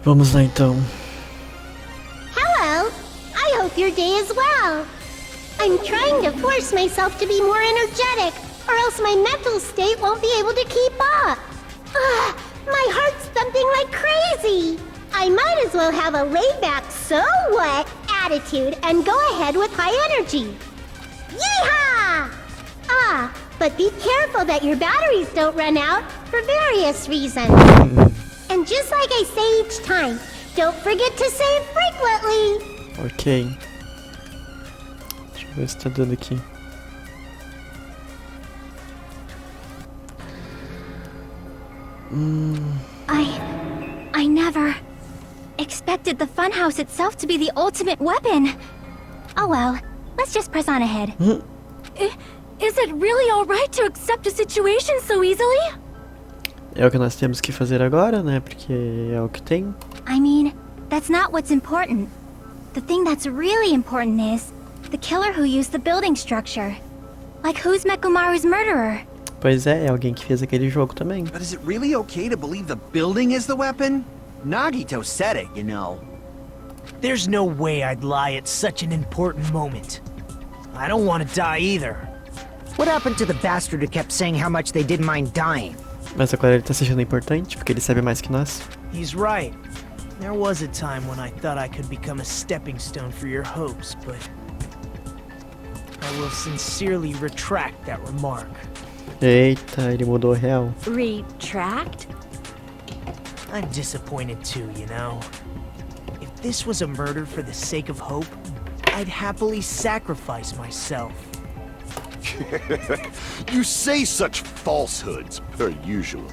Vamos lá então. Hello. I hope your day is well. I'm trying to force myself to be more energetic, or else my mental state won't be able to keep up. Ugh, my heart's thumping like crazy. I might as well have a laid-back so what attitude and go ahead with high energy. Yeehaw! Ah, but be careful that your batteries don't run out for various reasons. And just like I say each time, don't forget to save frequently. Ok. Deixa eu ver se tá dando aqui. I never expected the funhouse itself to be the ultimate weapon. Oh well, let's just press on ahead. Is it really alright to accept a situation so easily? É o que nós temos que fazer agora, né? Porque é o que tem. I mean, that's not what's important. The thing that's really important is the killer who used the building structure. Like, who's Mekomaru's murderer? Pois é alguém que fez aquele jogo também. But is it really okay to believe the building is the weapon? Nagito said it, you know. There's no way I'd lie at such an important moment. I don't want to die either. What happened to the bastard who kept saying how much they didn't mind dying? Mas agora ele tá se achando importante, porque ele sabe mais que nós. He's right. There was a time when I thought I could become a stepping stone for your hopes, but I will sincerely retract that remark. Eita, ele mudou real. Retract? I'm disappointed too, you know. If this was a murder for the sake of hope, I'd happily sacrifice myself. You say such falsehoods, per usual.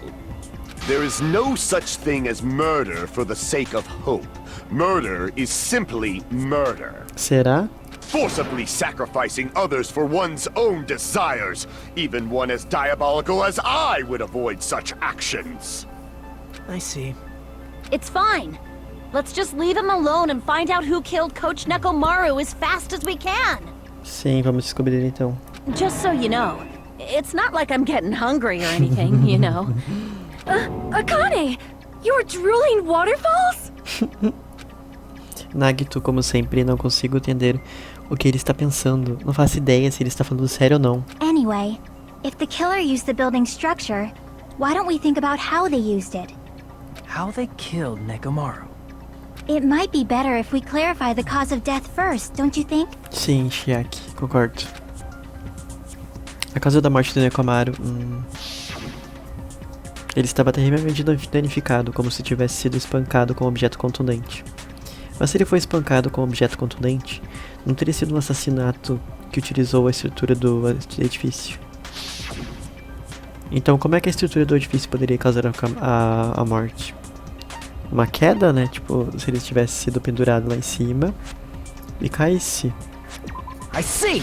There is no such thing as murder for the sake of hope. Murder is simply murder. Será? Forcibly sacrificing others for one's own desires. Even one as diabolical as I would avoid such actions. I see. It's fine. Let's just leave him alone and find out who killed Coach Nekomaru as fast as we can. Sim, vamos descobrir então. Just so you know, it's not like I'm getting hungry or anything, you know. Akane! You were drooling waterfalls? Nagito, como sempre, não consigo entender o que ele está pensando. Não faço ideia se ele está falando sério ou não. Anyway, if the killer used the building structure, why don't we think about how they used it? How they killed Nekomaru. It might be better if we clarify the cause of death first, don't you think? Sim, Chiaki, concordo. A causa da morte do Nekomaru... Ele estava terrivelmente danificado, como se tivesse sido espancado com um objeto contundente. Mas se ele foi espancado com um objeto contundente, não teria sido um assassinato que utilizou a estrutura do edifício. Então, como é que a estrutura do edifício poderia causar a morte? Uma queda, né? Tipo, se ele tivesse sido pendurado lá em cima e caísse. I see!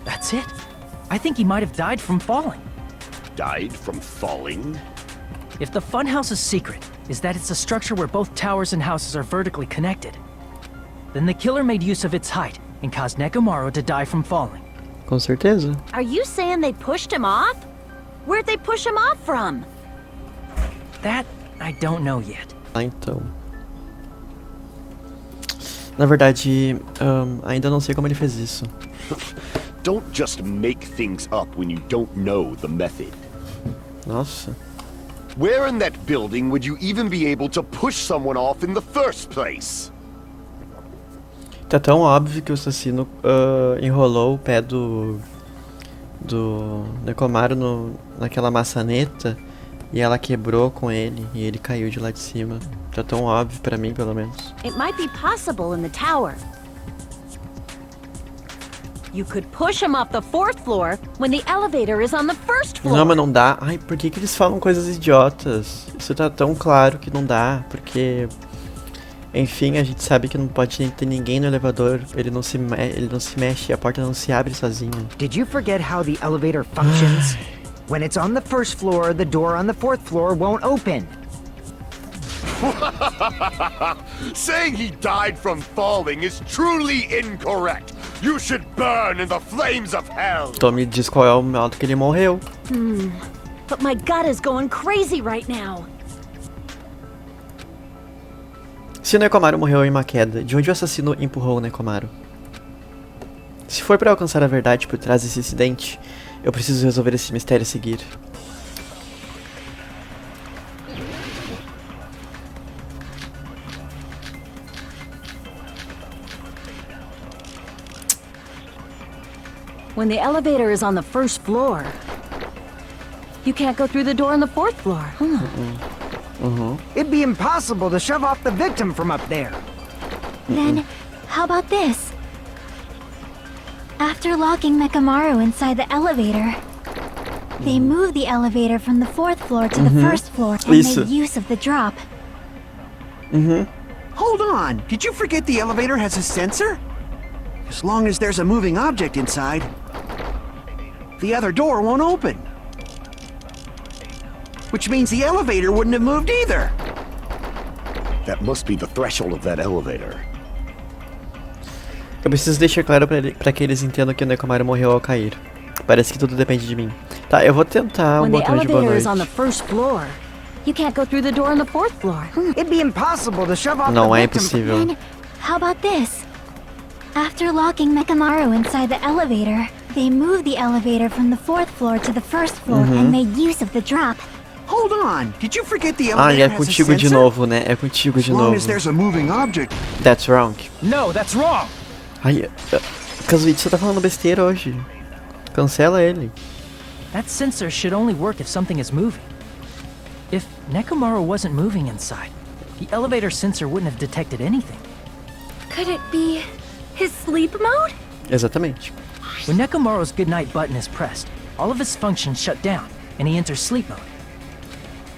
That's it? I think he might have died from falling. Died from falling? If the funhouse's secret is that it's a structure where both towers and houses are vertically connected, then the killer made use of its height and caused Nekomaru to die from falling. Com certeza. Are you saying they pushed him off? Where'd they push him off from? That I don't know yet. Ah, então. Na verdade, ainda não sei como ele fez isso. Don't just make things up when you don't know the method. Nossa. Where in that building would you even be able to push someone off in the first place? Tá tão óbvio que o assassino enrolou o pé do Nekomaru naquela maçaneta e ela quebrou com ele e ele caiu de lá de cima. Tá tão óbvio pra mim, pelo menos. It might be possible in the tower. You could push him off the 4th floor when the elevator is on the 1st floor. Não, mas não dá. Ai, por que eles falam coisas idiotas? Isso tá tão claro que não dá, porque... Enfim, a gente sabe que não pode ter ninguém no elevador. Ele não se mexe, a porta não se abre sozinha. Did you forget how the elevator functions? When it's on the 1st floor, the door on the 4th floor won't open. Saying he died from falling is truly incorrect. You should burn in the flames of hell. Então me diz qual é o modo que ele morreu. But my gut is going crazy right now. Se o Nekomaru morreu em uma queda, de onde o assassino empurrou o Nekomaru? Se for para alcançar a verdade por trás desse incidente, eu preciso resolver esse mistério a seguir. When the elevator is on the first floor, you can't go through the door on the fourth floor. It'd be impossible to shove off the victim from up there. Then, how about this? After locking Mekamaru inside the elevator, they moved the elevator from the fourth floor to the first floor and made use of the drop. Hold on, did you forget the elevator has a sensor? As long as there's a moving object inside, the other door won't open. Which means the elevator wouldn't have moved either. That must be the threshold of that elevator. Eu preciso deixar claro pra que eles entendam que o Nekomaru morreu ao cair. Parece que tudo depende de mim. Tá, eu vou tentar um botão de boa noite. Não é impossível. Then, how about this? After locking Mekamaru inside the elevator, they moved the elevator from the fourth floor to the first floor and made use of the drop. Hold on, did you forget the Ah, e elevator é has a contigo de sensor? novo, né? É contigo de As long novo. as there's a moving object. That's wrong. No, that's wrong! Ai, Kazuichi, você tá falando besteira hoje. Cancela ele. That sensor should only work if something is moving. If Nekomaru wasn't moving inside, the elevator sensor wouldn't have detected anything. Could it be his sleep mode? Exatamente. When Nekomaru's goodnight button is pressed, all of his functions shut down, and he enters sleep mode.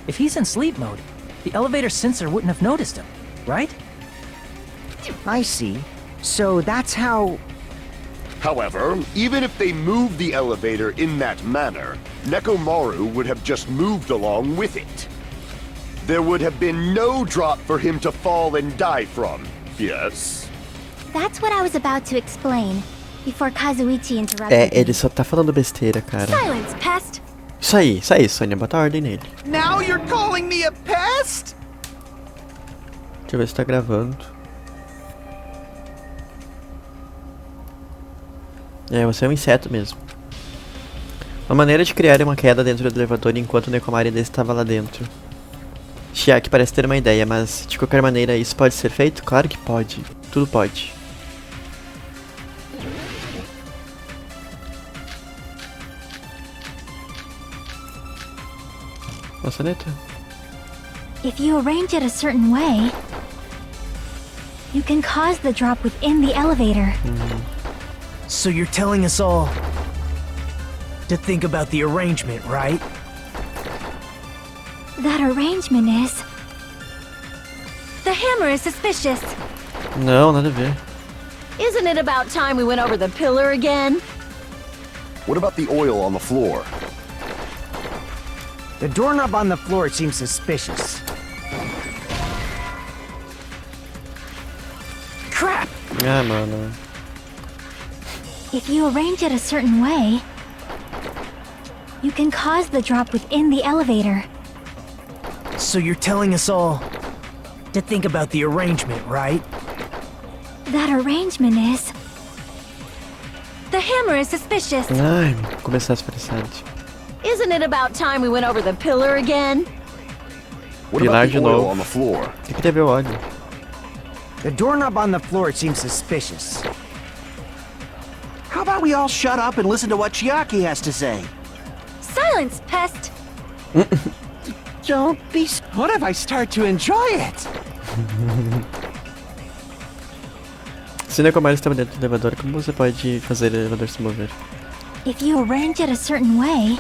If he's in sleep mode, the elevator sensor wouldn't have noticed him, right? I see. So that's how... However, even if they moved the elevator in that manner, Nekomaru would have just moved along with it. There would have been no drop for him to fall and die from, yes? That's what I was about to explain, before Kazuichi interrupted Ele só tá falando besteira, cara. Silence, pest! Isso aí, Sônia, bota ordem nele. Now you're calling me a pest? Deixa eu ver se tá gravando. Você é um inseto mesmo. Uma maneira de criar uma queda dentro do elevador enquanto o Nekomaru ainda estava lá dentro. Chiaki parece ter uma ideia, mas de qualquer maneira isso pode ser feito? Claro que pode. Tudo pode. Maçaneta? If you arrange it a certain way, you can cause the drop within the elevator. So you're telling us all to think about the arrangement, right? That arrangement is... The hammer is suspicious. Não, nada a ver. Isn't it about time we went over the pillar again? What about the oil on the floor? The doorknob on the floor seems suspicious. Crap! Ah, mano. If you arrange it a certain way, you can cause the drop within the elevator. So you're telling us all to think about the arrangement, right? That arrangement is... The hammer is suspicious. Ai, começar estressante. Isn't it about time we went over the pillar again? What Pilar about de the oil novo. on the floor? Tem que ter óleo. The doorknob on the floor seems suspicious. How about we all shut up and listen to what Chiaki has to say? Silence, pest! Don't be... What if I start to enjoy it? Se o Nekomaru estava dentro do elevador, como você pode fazer o elevador se mover? If you arrange it a certain way,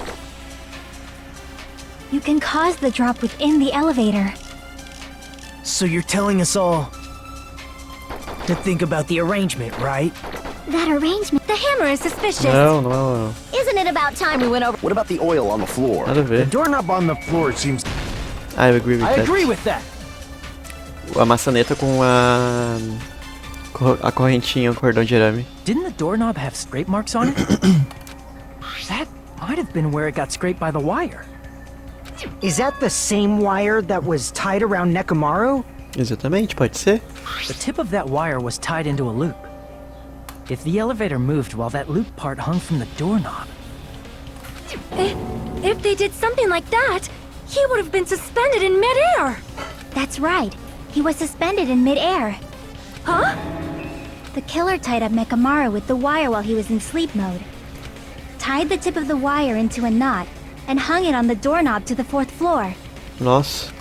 you can cause the drop within the elevator. So you're telling us all to think about the arrangement, right? That arrangement... The hammer is suspicious. Não. Isn't it about time we went over... What about the oil on the floor? Nada a The ver. doorknob on the floor seems... I agree with I that. agree with that. A maçaneta com a correntinha, o cordão de arame. Didn't the doorknob have scrape marks on it? That might have been where it got scraped by the wire. Is that the same wire that was tied around Nekomaru? Exatamente, pode ser. The tip of that wire was tied into a loop. If the elevator moved while that loop part hung from the doorknob... If they did something like that, he would have been suspended in midair! That's right. He was suspended in midair. Huh? The killer tied up Mekamaru with the wire while he was in sleep mode. Tied the tip of the wire into a knot and hung it on the doorknob to the 4th floor. Nossa.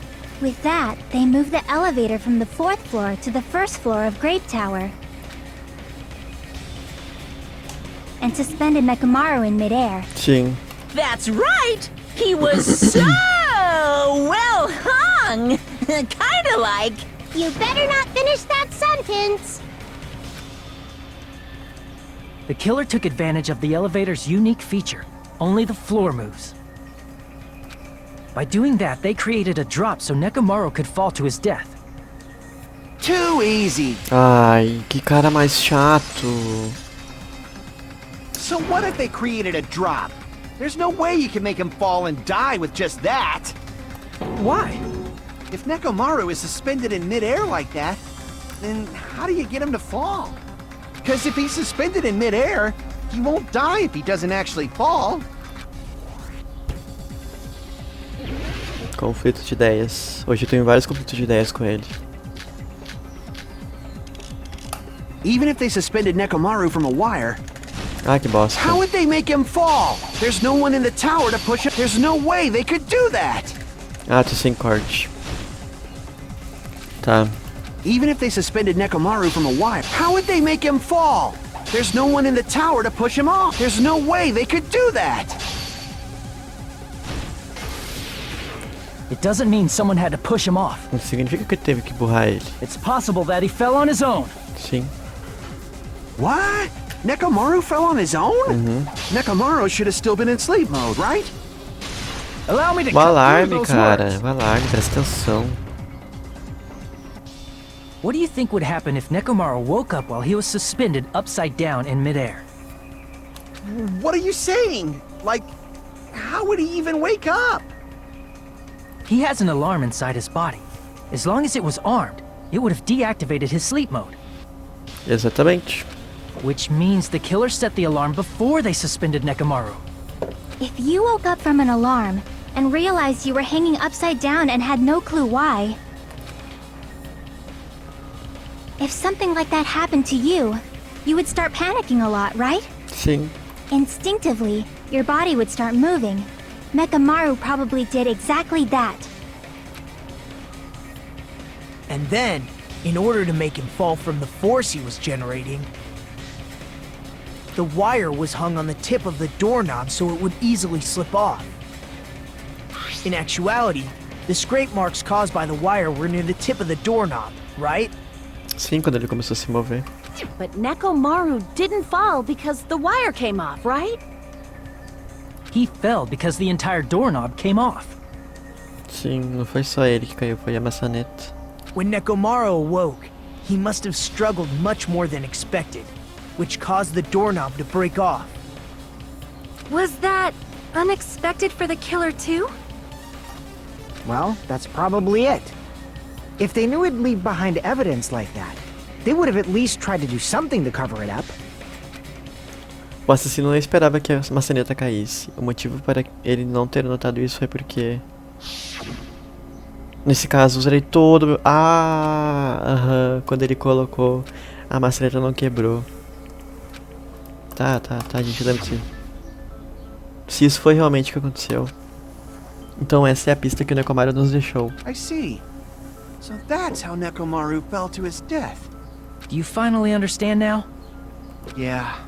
With that, they moved the elevator from the 4th floor to the 1st floor of Grape Tower. And suspended Mekamaru in midair. Sim. That's right! He was so well hung! Kinda like... You better not finish that sentence. The killer took advantage of the elevator's unique feature. Only the floor moves. By doing that, they created a drop so Nekomaru could fall to his death. Too easy. Ai, que cara mais chato. So what if they created a drop? There's no way you can make him fall and die with just that. Why? If Nekomaru is suspended in midair like that, then how do you get him to fall? Because if he's suspended in midair, he won't die if he doesn't actually fall. Conflito de ideias. Hoje eu tenho vários conflitos de ideias com ele. Even if they suspended Nekomaru from a wire, Ah, que bosta. how would they make him fall? There's no one in the tower to push him. There's no way they could do that. Ah, tô sem corte. Tá. Even if they suspended Nekomaru from a wire, how would they make him fall? There's no one in the tower to push him off. There's no way they could do that. It doesn't mean someone had to push him off. Não significa que teve que burrar ele. It's possible that he fell on his own. Sim. What? Nekomaru fell on his own? Nekomaru should have still been in sleep mode, right? Allow me to O cut through alarme, those cara. words. O alarme, presta atenção. What do you think would happen if Nekomaru woke up while he was suspended upside down in midair? What are you saying? Like, how would he even wake up? He has an alarm inside his body. As long as it was armed, it would have deactivated his sleep mode. Exatamente. Which means the killer set the alarm before they suspended Nekomaru. If you woke up from an alarm and realized you were hanging upside down and had no clue why... If something like that happened to you, you would start panicking a lot, right? Sim. Instinctively, your body would start moving. Mekamaru probably did exactly that. And then, in order to make him fall from the force he was generating, the wire was hung on the tip of the doorknob so it would easily slip off. In actuality, the scrape marks caused by the wire were near the tip of the doorknob, right? Sim, quando ele começou a se mover. But Nekomaru didn't fall because the wire came off, right? He fell because the entire doorknob came off. Sim, não foi só ele que caiu, foi a maçaneta. When Nekomaru awoke, he must have struggled much more than expected, which caused the doorknob to break off. Was that unexpected for the killer too? Well, that's probably it. If they knew it'd leave behind evidence like that, they would have at least tried to do something to cover it up. O assassino não esperava que a maçaneta caísse. O motivo para ele não ter notado isso foi porque... Nesse caso, usarei todo... Quando ele colocou, a maçaneta não quebrou. Tá, a gente lembra disso. Se isso foi realmente o que aconteceu. Então essa é a pista que o Nekomaru nos deixou. I see. So that's how Nekomaru fell to his death. Do you finally understand now? Yeah.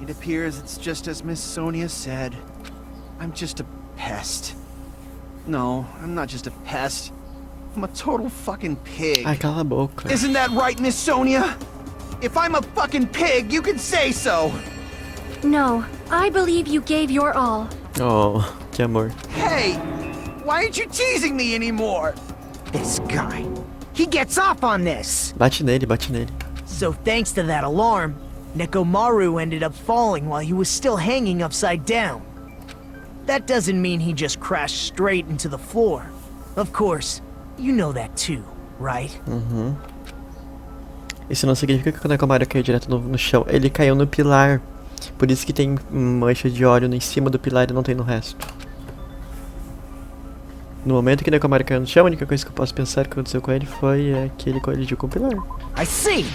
It appears it's just as Miss Sonia said. I'm just a pest. No, I'm not just a pest. I'm a total fucking pig. Ai, cala a boca. Isn't that right, Miss Sonia? If I'm a fucking pig, you can say so. No, I believe you gave your all. Oh, que amor. Hey, why aren't you teasing me anymore? This guy. He gets off on this! Bate nele, bate nele. So thanks to that alarm, Nekomaru ended up falling while he was still hanging upside down. That doesn't mean he just crashed straight into the floor. Of course, you know that too, right? Isso não significa que o Nekomaru caiu direto no chão. Ele caiu no pilar. Por isso que tem mancha de óleo em cima do pilar e não tem no resto. No momento que o Nekomaru caiu no chão, a única coisa que eu posso pensar que aconteceu com ele foi que ele colidiu com o pilar. I see!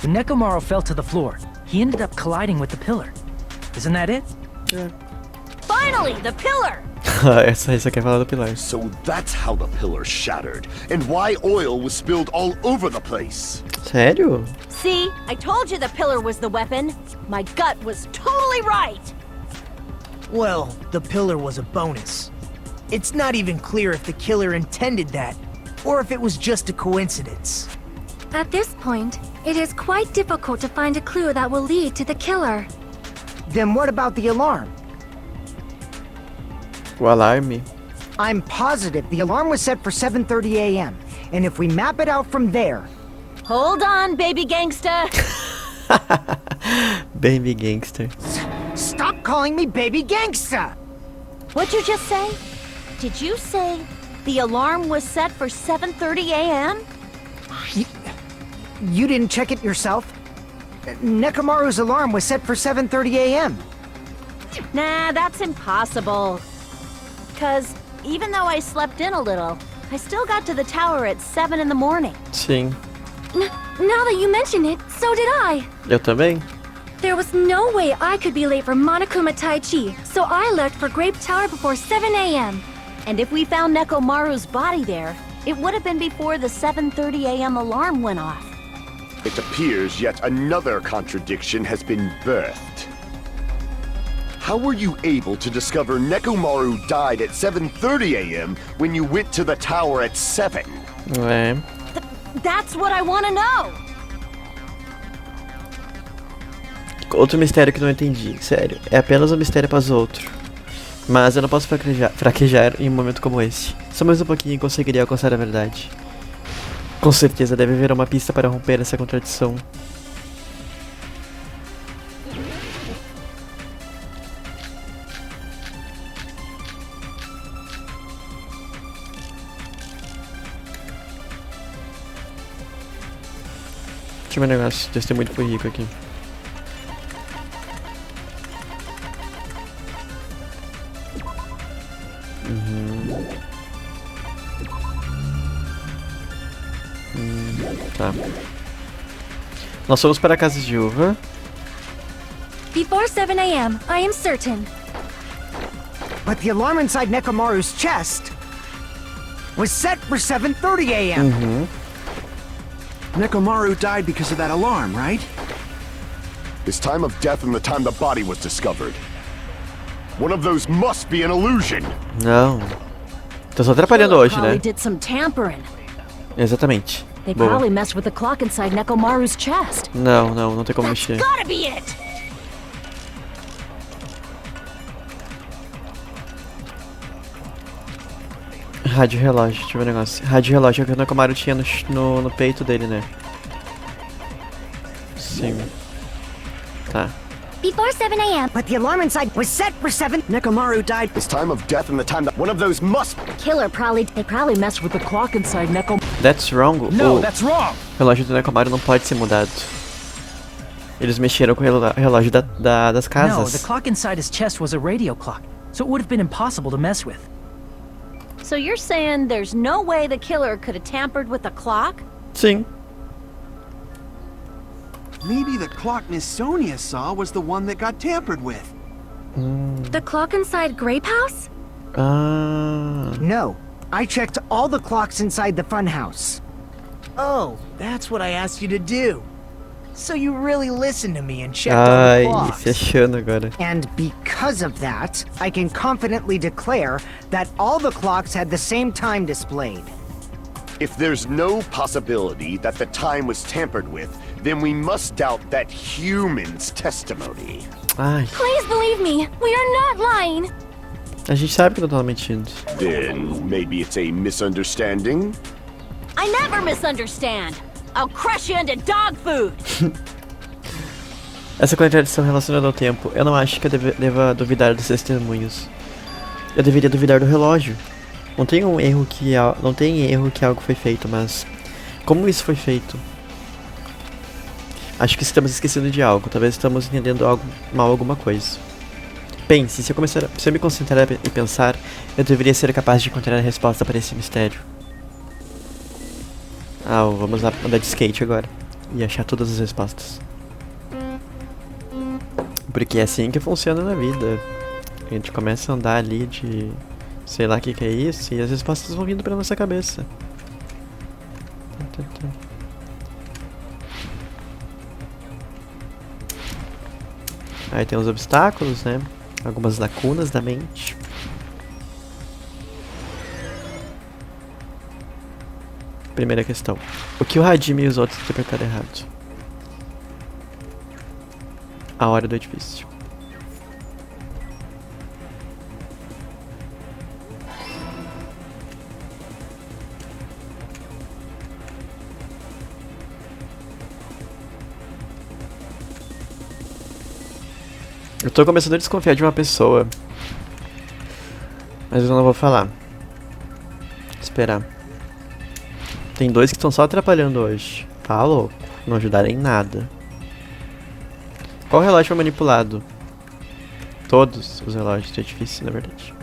When Nekomaru fell to the floor, he ended up colliding with the pillar. Isn't that it? Finally, the pillar! Essa quer falar do pilar. So that's how the pillar shattered, and why oil was spilled all over the place. Sério? See, I told you the pillar was the weapon. My gut was totally right. Well, the pillar was a bonus. It's not even clear if the killer intended that, or if it was just a coincidence. At this point, it is quite difficult to find a clue that will lead to the killer. Then what about the alarm? O alarme? I'm positive the alarm was set for 7:30 a.m. And if we map it out from there... Hold on, baby gangsta. Baby gangster. Stop calling me Baby Gangsta! What'd you just say? Did you say the alarm was set for 7:30 a.m.? You didn't check it yourself? Nekomaru's alarm was set for 7:30 a.m. Nah, that's impossible. Because even though I slept in a little, I still got to the tower at 7 in the morning. Sim. Now that you mention it, so did I. Eu também? There was no way I could be late for Monokuma Tai-Chi, so I left for Grape Tower before 7 a.m. And if we found Nekomaru's body there, it would have been before the 7:30 a.m. alarm went off. It appears yet another contradiction has been birthed. How were you able to discover Nekomaru died at 7:30 a.m. when you went to the tower at 7? That's what I want to know! Outro mistério que não entendi, sério. É apenas um mistério após outro. Mas eu não posso fraquejar em um momento como esse. Só mais um pouquinho e conseguiria alcançar a verdade. Com certeza deve haver uma pista para romper essa contradição. Deixa eu ver um negócio, testemunho foi rico aqui. Tá. Nós fomos para a casa de uva. Before 7 a.m., I am certain. But the alarm inside Nekomaru's chest was set for 7:30 a.m. Nekomaru died because of that alarm, right? His time of death and the time the body was discovered. One of those must be an illusion. Não. Tô só atrapalhando hoje, né? Probably did some tampering. Exatamente. They Boa. probably messed with the clock inside Nekomaru's chest. Não tem como That's mexer. gotta be it! Rádio relógio, deixa eu ver um negócio. Rádio relógio é o que o Nekomaru tinha no peito dele, né? Sim. Tá. Before 7 a.m. But the alarm inside was set for 7... Nekomaru died. His time of death and the time that one of those must. Killer they probably messed with the clock inside That's wrong. No, O that's wrong! relógio do Nekomaru não pode ser mudado. Eles mexeram com o relógio das No, the casas. clock inside his chest was a radio clock, so it would have been impossible to mess with. So you're saying there's no way the killer could have tampered with the clock? Sim. Maybe the clock Miss Sonia saw was the one that got tampered with. The clock inside Grape House? Ah. No, I checked all the clocks inside the funhouse. Oh, that's what I asked you to do. So you really listened to me and checked all the Ai, clocks. se achando agora. And because of that, I can confidently declare that all the clocks had the same time displayed. If there's no possibility that the time was tampered with, then we must doubt that human's testimony. Ai, Please believe me, we are not lying. a gente sabe que não tá mentindo. Then maybe it's a misunderstanding? I never misunderstand! I'll crush you into dog food! Essa contradição relacionada ao tempo, eu não acho que eu deva duvidar dos testemunhos. Eu deveria duvidar do relógio. Não tem um erro que não tem erro que algo foi feito, mas como isso foi feito? Acho que estamos esquecendo de algo. Talvez estamos entendendo mal alguma coisa. Pense, se eu me concentrar e pensar, eu deveria ser capaz de encontrar a resposta para esse mistério. Vamos andar de skate agora e achar todas as respostas. Porque é assim que funciona na vida. A gente começa a andar ali de... sei lá o que é isso, e as respostas vão vindo pra nossa cabeça. Aí tem os obstáculos, né? Algumas lacunas da mente. Primeira questão. O que o Hajime e os outros interpretaram errado? A hora do edifício. Eu tô começando a desconfiar de uma pessoa. Mas eu não vou falar. Esperar. Tem dois que estão só atrapalhando hoje. Tá louco. Não ajudaram em nada. Qual relógio foi manipulado? Todos os relógios do edifício, na verdade.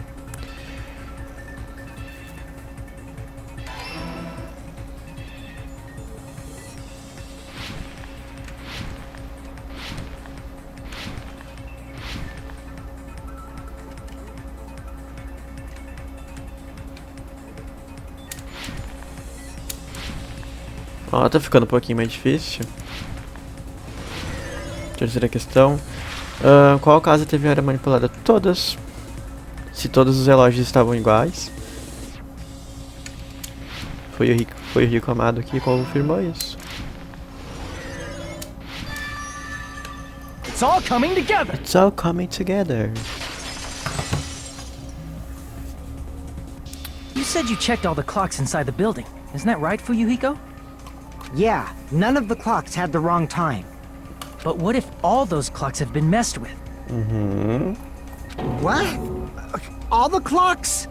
Ó, tá ficando um pouquinho mais difícil. Terceira questão. Qual casa teve a hora manipulada? Todas. Se todos os relógios estavam iguais. Foi o rico amado que confirmou isso. It's all coming together. It's all coming together. You said you checked all the clocks inside the building. Isn't that right, Fuyuhiko? Yeah, none of the clocks had the wrong time. But what if all those clocks have been messed with? What? All the clocks?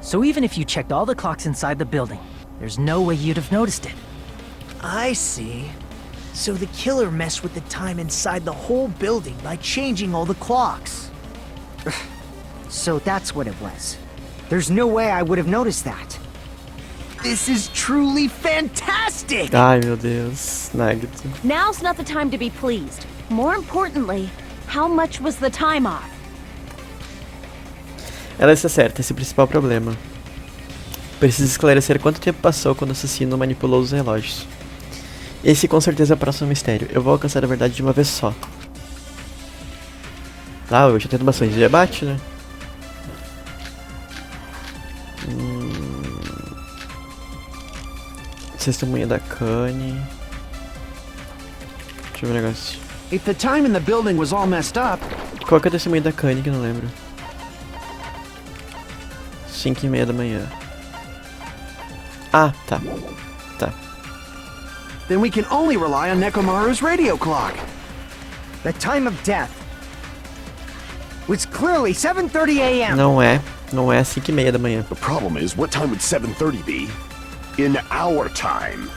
So even if you checked all the clocks inside the building, there's no way you'd have noticed it. I see. So the killer messed with the time inside the whole building by changing all the clocks. So that's what it was. There's no way I would have noticed that. This is truly fantastic! Ai, meu Deus. Nugget. Now's not the time to be pleased. More importantly, how much was the time off? Ela está certa, esse é o principal problema. Preciso esclarecer quanto tempo passou quando o assassino manipulou os relógios. Esse com certeza é o próximo mistério. Eu vou alcançar a verdade de uma vez só. Eu já tenho bastante de debate, né? Testemunha da Kanye. Deixa eu ver um negócio. If the time in the building was all messed up... Qual que é a testemunha da Kanye que eu não lembro? 5:30 da manhã. Ah, tá. Then we can only rely on Nekomaru's radio clock. The time of death was clearly 7:30 a.m. Não é 5:30 da manhã. The problem is, what time would 7:30 be? In our time.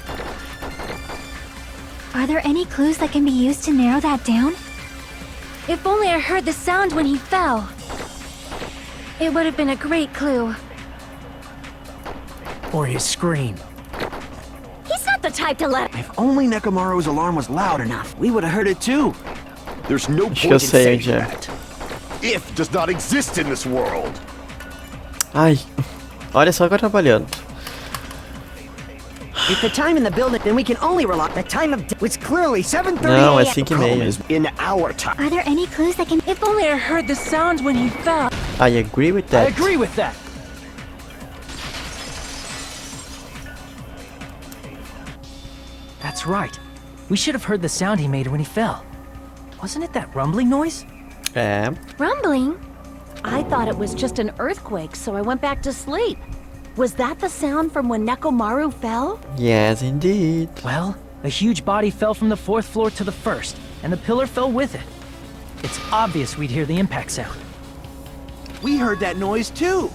Are there any clues that can be used to narrow that down? If only I heard the sound when he fell. It would have been a great clue. Or his scream. He's not the type to let... If only Nekomaru's alarm was loud enough, we would have heard it too. There's no Acho que point eu in sei saying onde é. that. If does not exist in this world. Ai, olha só, agora trabalhando. If the time in the building, then we can only rely. The time of death was clearly 7:30 Não, é a.m. 5:30. In our time. Are there any clues that can... If only I heard the sound when he fell. I agree with I that. agree with that. That's right. We should have heard the sound he made when he fell. Wasn't it that rumbling noise? É. Rumbling? I thought it was just an earthquake, so I went back to sleep. Was that the sound from when Nekomaru fell? Yes, indeed. Well, a huge body fell from the 4th floor to the 1st, and the pillar fell with it. It's obvious we'd hear the impact sound. We heard that noise too.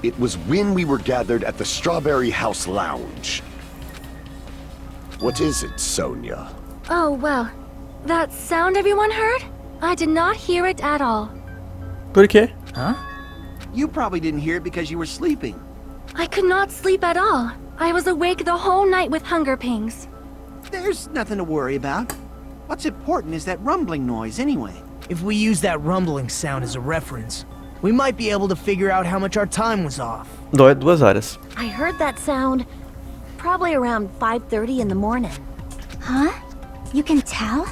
It was when we were gathered at the Strawberry House Lounge. What is it, Sonia? Oh, well. That sound everyone heard? I did not hear it at all. Por quê? Huh? You probably didn't hear it because you were sleeping. I could not sleep at all. I was awake the whole night with hunger pangs. There's nothing to worry about. What's important is that rumbling noise anyway. If we use that rumbling sound as a reference, we might be able to figure out how much our time was off. 2 horas. I heard that sound probably around 5:30 in the morning. Huh? You can tell?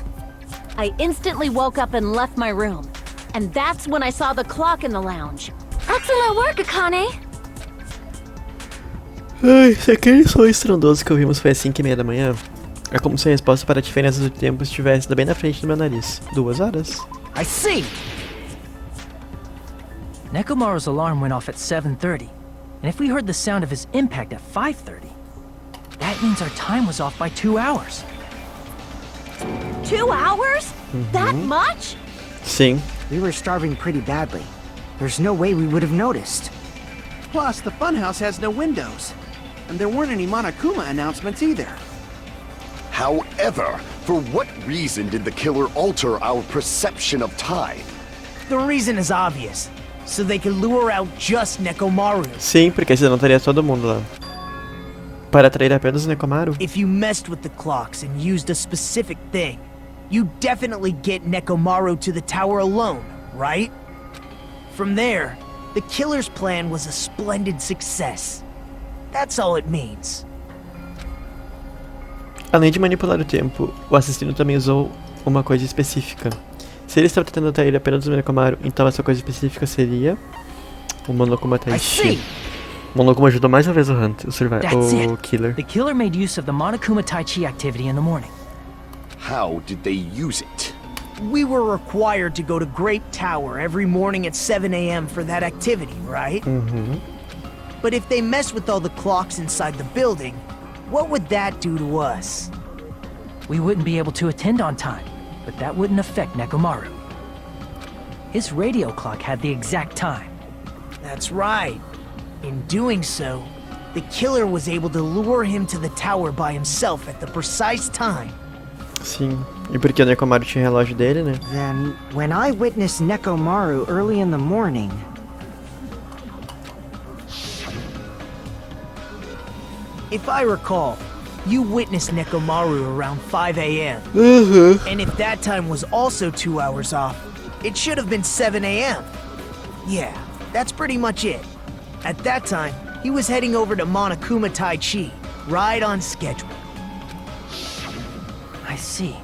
I instantly woke up and left my room. And that's when I saw the clock in the lounge. Excellent work, Akane! Ai, se aquele som estrondoso que ouvimos foi às 5:30 da manhã, é como se a resposta para a diferença do tempo estivesse bem na frente do meu nariz. 2 horas. I see! Nekomaru's alarm went off at 7:30, and if we heard the sound of his impact at 5:30, that means our time was off by 2 hours. 2 hours? That much? Sim. We were starving pretty badly. There's no way we would have noticed. Plus, the funhouse has no windows. And there weren't any Monokuma announcements either. However, for what reason did the killer alter our perception of time? The reason is obvious. So they could lure out just Nekomaru. Sim, porque senão teria todo mundo lá. Para atrair apenas o Nekomaru. If you messed with the clocks and used a specific thing, you definitely get Nekomaru to the tower alone, right? From there, the killer's plan was a splendid success. That's all it means. Além de manipular o tempo, o assassino também usou uma coisa específica. Se ele estava tentando atrair apenas o Nekomaru, então essa coisa específica seria o Monokuma Taishi. O Monokuma ajudou mais uma vez o Hunt, o killer. The killer made use of the Monokuma Tai Chi activity in the morning. How did they use it? We were required to go to Grape Tower every morning at 7 a.m. for that activity, right? But if they mess with all the clocks inside the building, what would that do to us? We wouldn't be able to attend on time, but that wouldn't affect Nekomaru. His radio clock had the exact time. That's right. In doing so, the killer was able to lure him to the tower by himself at the precise time. Sim, e porque o Nekomaru tinha o relógio dele, né? Then, when I witnessed Nekomaru early in the morning... If I recall, you witnessed Nekomaru around 5 a.m. And if that time was also 2 hours off, it should have been 7 a.m. Yeah, that's pretty much it. At that time, he was heading over to Monokuma Tai Chi, right on schedule. I see.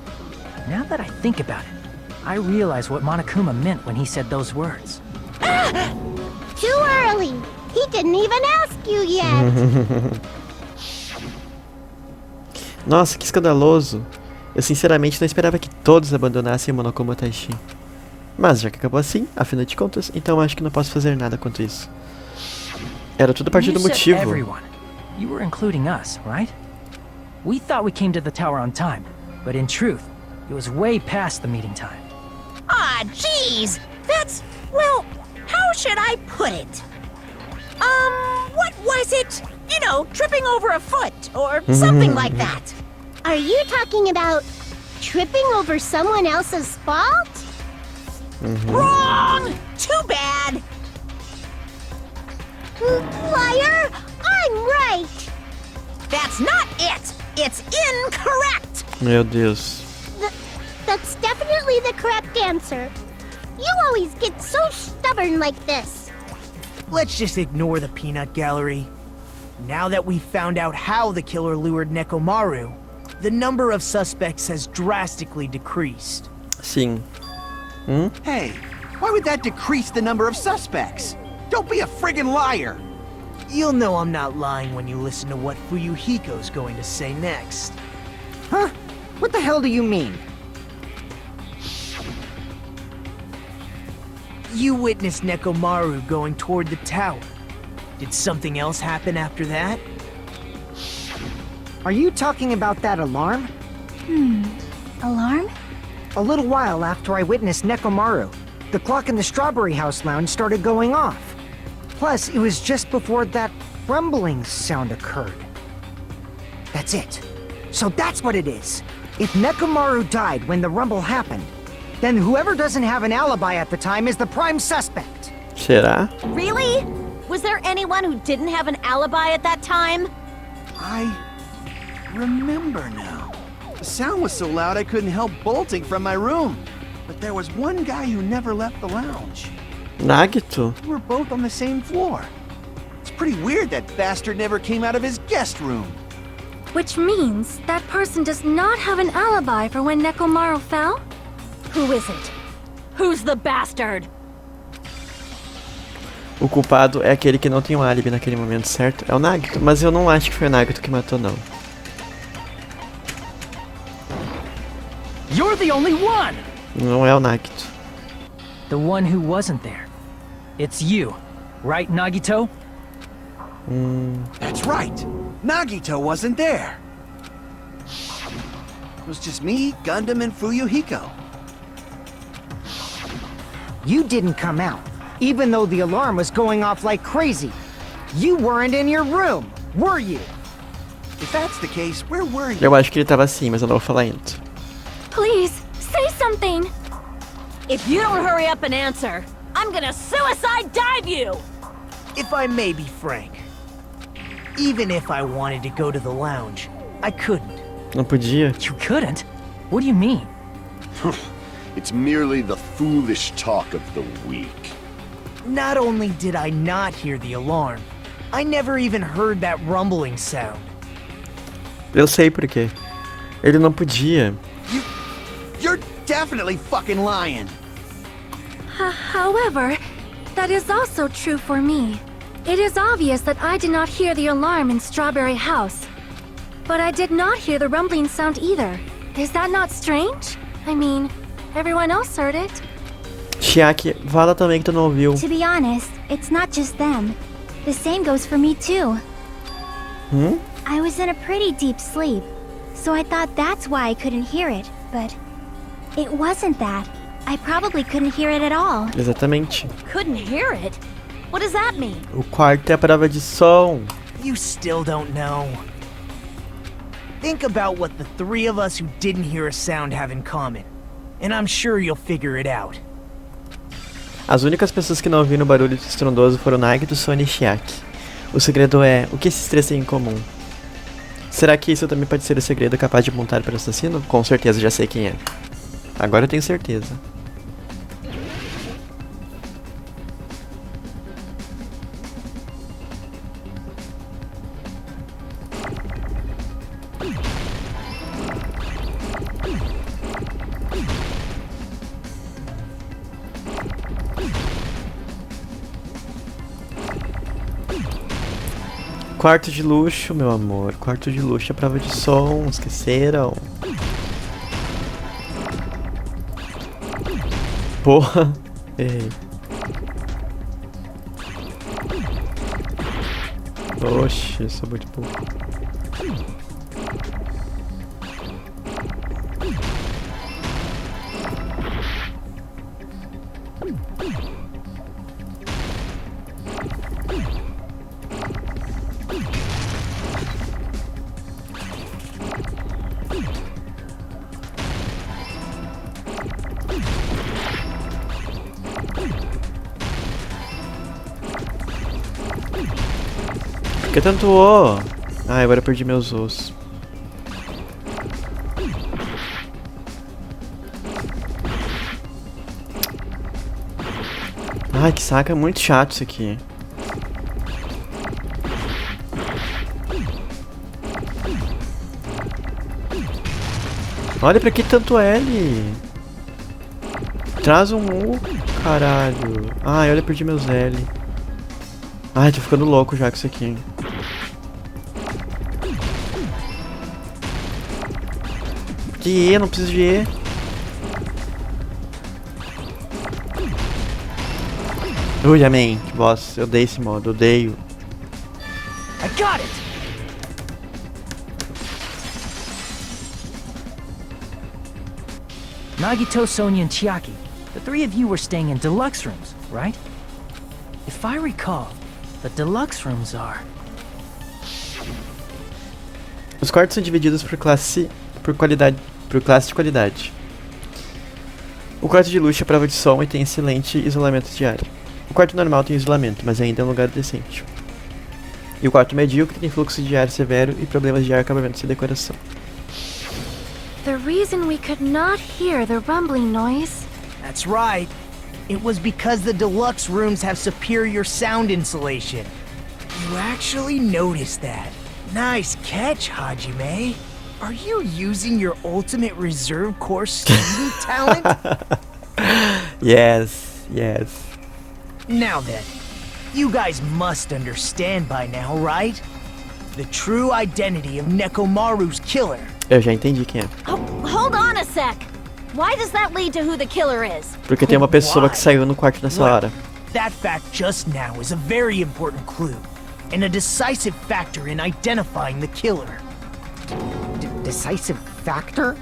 Now that I think about it, I realize what Monokuma meant when he said those words. Too early. He didn't even ask you yet. Nossa, que escandaloso. Eu sinceramente não esperava que todos abandonassem o Monokuma Taishi. Mas já que acabou assim, afinal de contas, então acho que não posso fazer nada quanto isso. Era tudo parte do motivo. Everyone. You were including us, right? We thought we came to the tower on time, but in truth, it was way past the meeting time. Ah, jeez! That's, well, how should I put it? What was it? You know, tripping over a foot, or something like that. Are you talking about tripping over someone else's fault? Wrong! Too bad! Liar! I'm right! That's not it! It's incorrect! Meu Deus. That's definitely the correct answer. You always get so stubborn like this. Let's just ignore the peanut gallery. Now that we've found out how the killer lured Nekomaru, the number of suspects has drastically decreased. Sim. Hey, why would that decrease the number of suspects? Don't be a friggin' liar! You'll know I'm not lying when you listen to what Fuyuhiko's going to say next. Huh? What the hell do you mean? You witnessed Nekomaru going toward the tower. Did something else happen after that? Are you talking about that alarm? Alarm? A little while after I witnessed Nekomaru, the clock in the Strawberry House Lounge started going off. Plus, it was just before that rumbling sound occurred. That's it. So that's what it is. If Nekomaru died when the rumble happened, then whoever doesn't have an alibi at the time is the prime suspect. Será? Really? Was there anyone who didn't have an alibi at that time? I remember now. The sound was so loud I couldn't help bolting from my room. But there was one guy who never left the lounge. Nagito? We were both on the same floor. It's pretty weird that bastard never came out of his guest room. Which means that person does not have an alibi for when Nekomaru fell? Who is it? Who's the bastard? O culpado é aquele que não tem um álibi naquele momento, certo? É o Nagito, mas eu não acho que foi o Nagito que matou, não. You're the only one! Não é o Nagito. The one who wasn't there. It's you, right, Nagito? That's right. Nagito wasn't there. It was just me, Gundam, and Fuyuhiko. You didn't come out, even though the alarm was going off like crazy. You weren't in your room, were you? If that's the case, where were you? Eu acho que ele tava assim, mas eu não vou falar ainda. Please, say something! If you don't hurry up and answer, I'm gonna suicide dive you! If I may be frank, even if I wanted to go to the lounge, I couldn't. Não podia? You couldn't? What do you mean? It's merely the foolish talk of the weak. Not only did I not hear the alarm, I never even heard that rumbling sound. Eu sei por quê. Ele não podia. You're definitely fucking lying. However, that is also true for me. It is obvious that I did not hear the alarm in Strawberry House. But I did not hear the rumbling sound either. Is that not strange? I mean, everyone else heard it. Chiaki, fala também que tu não ouviu. To be honest, it's not just them. The same goes for me too. I was in a pretty deep sleep, so I thought that's why I couldn't hear it, but it wasn't that. I probably couldn't hear it at all. Exatamente. Couldn't hear it? What does that mean? O quarto é a prova de som. You still don't know. Think about what the three of us who didn't hear a sound have in common, and I'm sure you'll figure it out. As únicas pessoas que não ouviram o barulho estrondoso foram Nagito, Sony e Chiaki. O segredo é, o que esses três têm em comum? Será que isso também pode ser o segredo capaz de apontar para o assassino? Com certeza já sei quem é. Agora eu tenho certeza. Quarto de luxo, meu amor. Quarto de luxo é prova de som, esqueceram? Porra. Errei. Oxi, eu sou muito burro. Por que tanto O? Ah, agora eu perdi meus Os. Ai, que saca, é muito chato isso aqui. Olha pra que tanto L. Traz um U, caralho. Ai, olha, perdi meus L. Ai, tô ficando louco já com isso aqui. Que E, não preciso de E. Ui, amém. Que bosta, eu odeio esse modo, odeio. I got it! Nagito, Sonia, and Chiaki. The three of you were staying in deluxe rooms, right? If I recall, the deluxe rooms are. Os quartos são divididos por classe de qualidade. O quarto de luxo é prova de som e tem excelente isolamento de ar. O quarto normal tem isolamento, mas ainda é um lugar decente. E o quarto medíocre tem fluxo de ar severo e problemas de acabamentos e decoração. The reason we could not hear the rumbling noise. That's right. It was because the deluxe rooms have superior sound insulation. You actually noticed that. Nice catch, Hajime. Are you using your ultimate reserve corps student talent? Yes. Now then, you guys must understand by now, right? The true identity of Nekomaru's killer. Eu já entendi quem é. Oh, hold on a sec. Why does that lead to who the killer is? Porque tem uma pessoa que saiu no quarto nessa hora. That fact just now is a very important clue, and a decisive factor in identifying the killer. Decisive factor?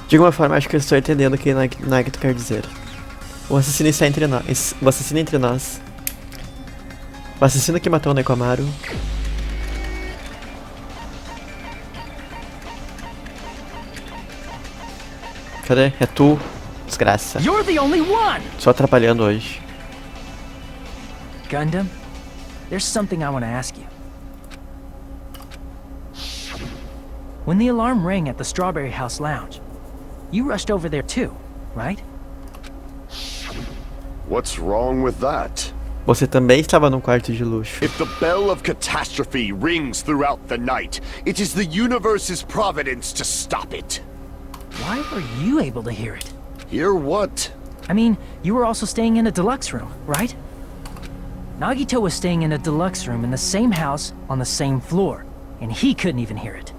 De alguma forma, acho que eu estou entendendo o que Nagito quer dizer. O assassino está entre nós. O assassino entre nós. O assassino que matou o Nekomaru. Cadê? É tu, desgraça. You're the only one! Só atrapalhando hoje. Gundam, there's something I want to ask you. When the alarm rang at the Strawberry House Lounge, you rushed over there too, right? What's wrong with that? Você também estava num quarto de luxo. If the bell of catastrophe rings throughout the night, it is the universe's providence to stop it. Why were you able to hear it? Hear what? I mean, you were also staying in a deluxe room, right? Nagito was staying in a deluxe room in the same house on the same floor, and he couldn't even hear it.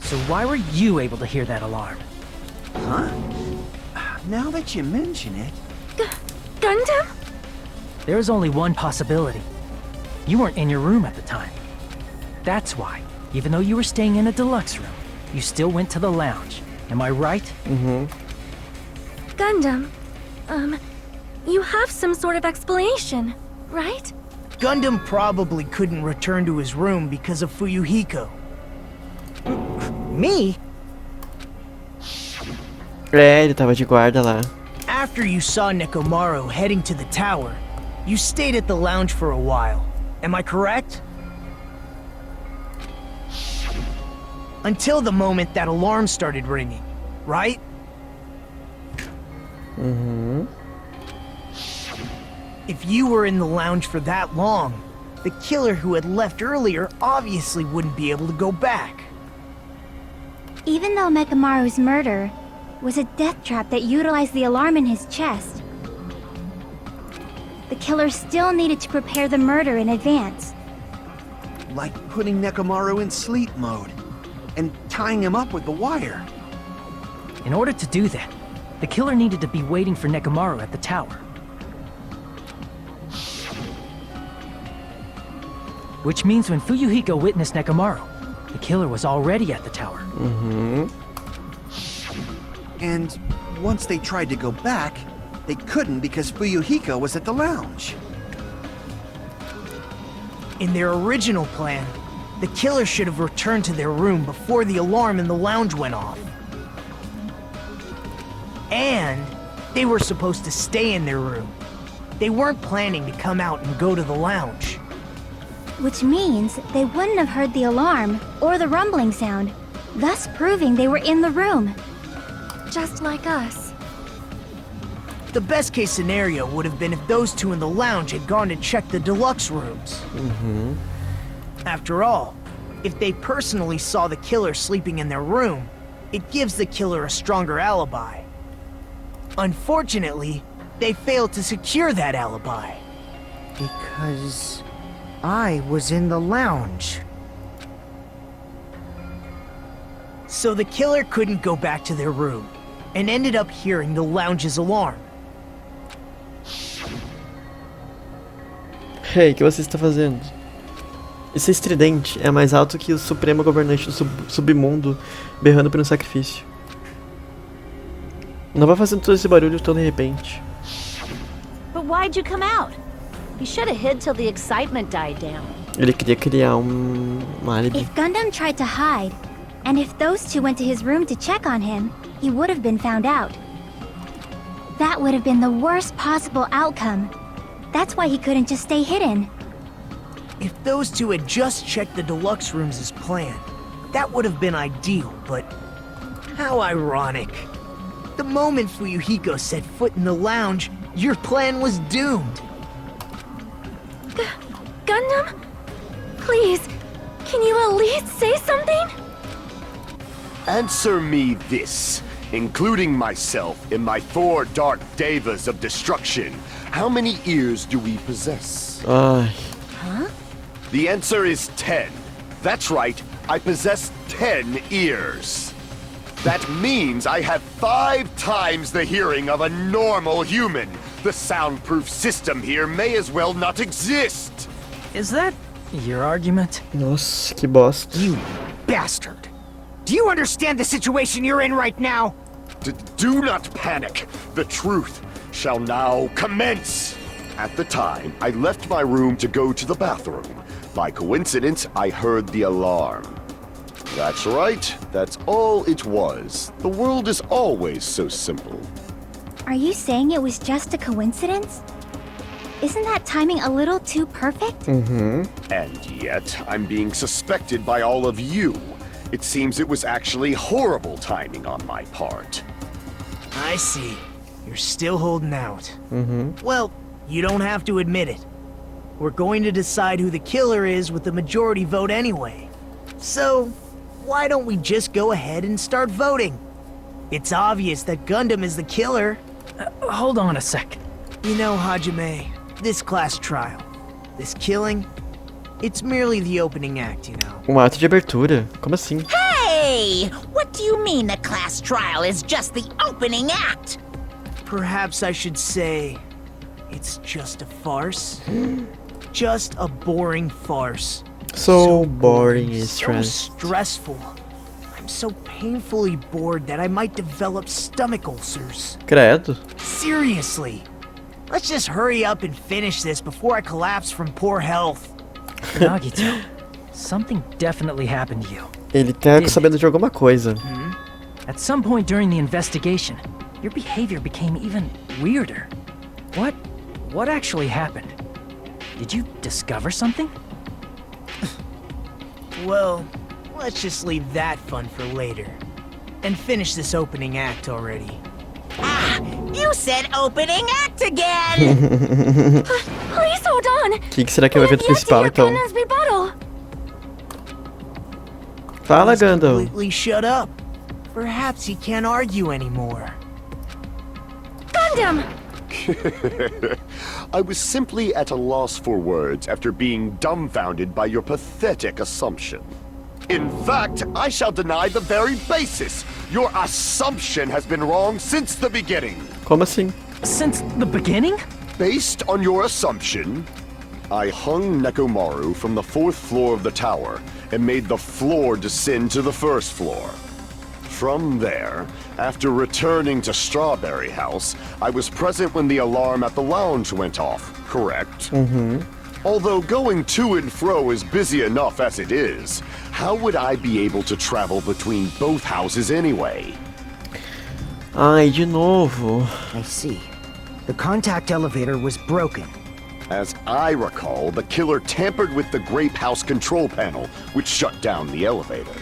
So why were you able to hear that alarm? Huh? Now that you mention it... Gundam? There is only one possibility. You weren't in your room at the time. That's why, even though you were staying in a deluxe room, you still went to the lounge. Am I right? Gundam, you have some sort of explanation, right? Gundam probably couldn't return to his room because of Fuyuhiko. Me? É, ele tava de guarda lá. After you saw Nekomaru heading to the tower, you stayed at the lounge for a while. Am I correct? Until the moment that alarm started ringing, right? If you were in the lounge for that long, the killer who had left earlier obviously wouldn't be able to go back. Even though Mekamaru's murder was a death trap that utilized the alarm in his chest, the killer still needed to prepare the murder in advance. Like putting Nekomaru in sleep mode and tying him up with the wire. In order to do that, the killer needed to be waiting for Nekomaru at the tower. Which means when Fuyuhiko witnessed Nekomaru, the killer was already at the tower. And once they tried to go back, they couldn't because Fuyuhiko was at the lounge. In their original plan, the killer should have returned to their room before the alarm in the lounge went off. And they were supposed to stay in their room. They weren't planning to come out and go to the lounge. Which means they wouldn't have heard the alarm or the rumbling sound, thus proving they were in the room. Just like us. The best case scenario would have been if those two in the lounge had gone to check the deluxe rooms. After all, if they personally saw the killer sleeping in their room, it gives the killer a stronger alibi. Unfortunately, they failed to secure that alibi. Because I was in the lounge. So the killer couldn't go back to their room, and ended up hearing the lounge's alarm. Hey, o que você está fazendo? Esse estridente é mais alto que o supremo governante do submundo berrando por um sacrifício. Não vai fazendo todo esse barulho tão de repente. But why'd you come out? You should have hid till the excitement died down. Ele queria criar álibi. If Gundam tried to hide, and if those two went to his room to check on him, he would have been found out. That would have been the worst possible outcome. That's why he couldn't just stay hidden. If those two had just checked the deluxe rooms as planned, that would have been ideal, but how ironic. The moment Fuyuhiko set foot in the lounge, your plan was doomed. Gundam? Please, can you at least say something? Answer me this, including myself in my 4 dark devas of destruction. How many ears do we possess? Ai, The answer is 10. That's right, I possess 10 ears. That means I have 5 times the hearing of a normal human. The soundproof system here may as well not exist. Is that your argument? nossa, que bosta. You bastard! Do you understand the situation you're in right now? Do not panic. The truth shall now commence. At the time, I left my room to go to the bathroom. By coincidence, I heard the alarm. That's right. That's all it was. The world is always so simple. Are you saying it was just a coincidence? Isn't that timing a little too perfect? And yet, I'm being suspected by all of you. It seems it was actually horrible timing on my part. I see. You're still holding out. Well, you don't have to admit it. We're going to decide who the killer is with the majority vote anyway. So, why don't we just go ahead and start voting? It's obvious that Gundam is the killer. Hold on a sec. You know, Hajime, this class trial, this killing, it's merely the opening act, you know. Ato de abertura? Como assim? Hey! What do you mean the class trial is just the opening act? Perhaps I should say, it's just a farce. Just a boring farce. So boring and is so stress. stressful. I'm so painfully bored that I might develop stomach ulcers. Credo. Seriously. Let's just hurry up and finish this before I collapse from poor health. Nagito, something definitely happened to you. Ele tá sabendo de alguma coisa. At some point during the investigation, your behavior became even weirder. What actually happened? Did you discover something? Well, let's just leave that fun for later. And finish this opening act already. Ah! You said opening act again! Please hold on. O que será que é o evento We have yet to principal, hear então? Gundam's rebuttal. Fala, Must Gundam. completely shut up. Perhaps he can't argue anymore. Gundam! I was simply at a loss for words after being dumbfounded by your pathetic assumption. In fact, I shall deny the very basis. Your assumption has been wrong since the beginning. Como assim? Since the beginning? Based on your assumption, I hung Nekomaru from the 4th floor of the tower and made the floor descend to the 1st floor. From there, after returning to Strawberry House, I was present when the alarm at the lounge went off, correct? Although going to and fro is busy enough as it is, how would I be able to travel between both houses anyway? Ai, de novo. I see. The contact elevator was broken. As I recall, the killer tampered with the Grape House control panel, which shut down the elevator.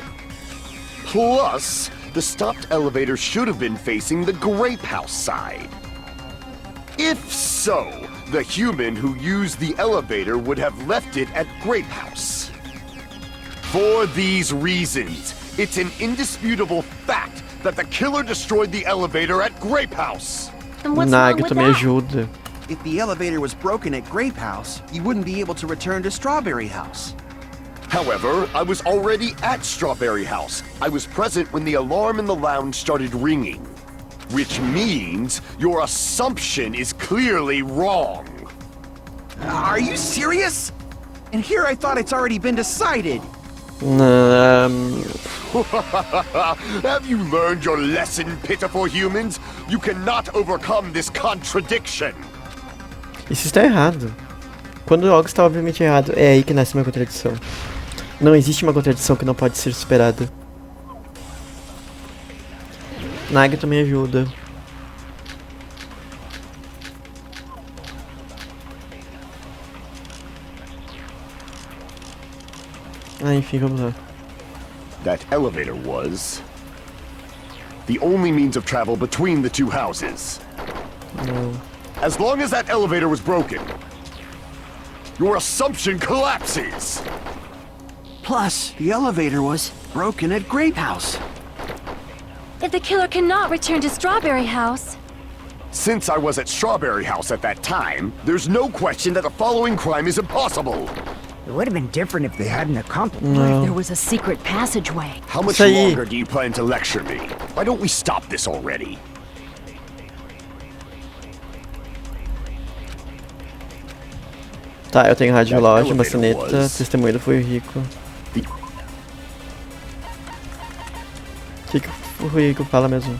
Plus, the stopped elevator should have been facing the Grape House side. If so, the human who used the elevator would have left it at Grape House. For these reasons, it's an indisputable fact that the killer destroyed the elevator at Grape House. And what's wrong with Nagito, me that? ajuda. If the elevator was broken at Grape House, you wouldn't be able to return to Strawberry House. However, I was already at Strawberry House. I was present when the alarm in the lounge started ringing. Which means your assumption is clearly wrong. Are you serious? And here I thought it's already been decided. Have you learned your lesson, pitiful humans? You cannot overcome this contradiction. Isso está errado. Quando algo está obviamente errado, é aí que nasce uma contradição. Não existe uma contradição que não pode ser superada. Nagito me ajuda. Enfim, vamos lá. That elevator was the only means of travel between the two houses. Não. As long as that elevator was broken, your assumption collapses. Plus, the elevator was broken at Grape House. If the killer cannot return to Strawberry House, Since I was at Strawberry House at that time, there's no question that the following crime is impossible. It would have been different if they hadn't accomplished. There was a secret passageway. How much Isso aí. longer do you plan to lecture me? Why don't we stop this already? Tá, eu tenho radiológico, That elevator maçaneta, was- testemunho do Foi Rico. The O que o Foi Rico fala mesmo?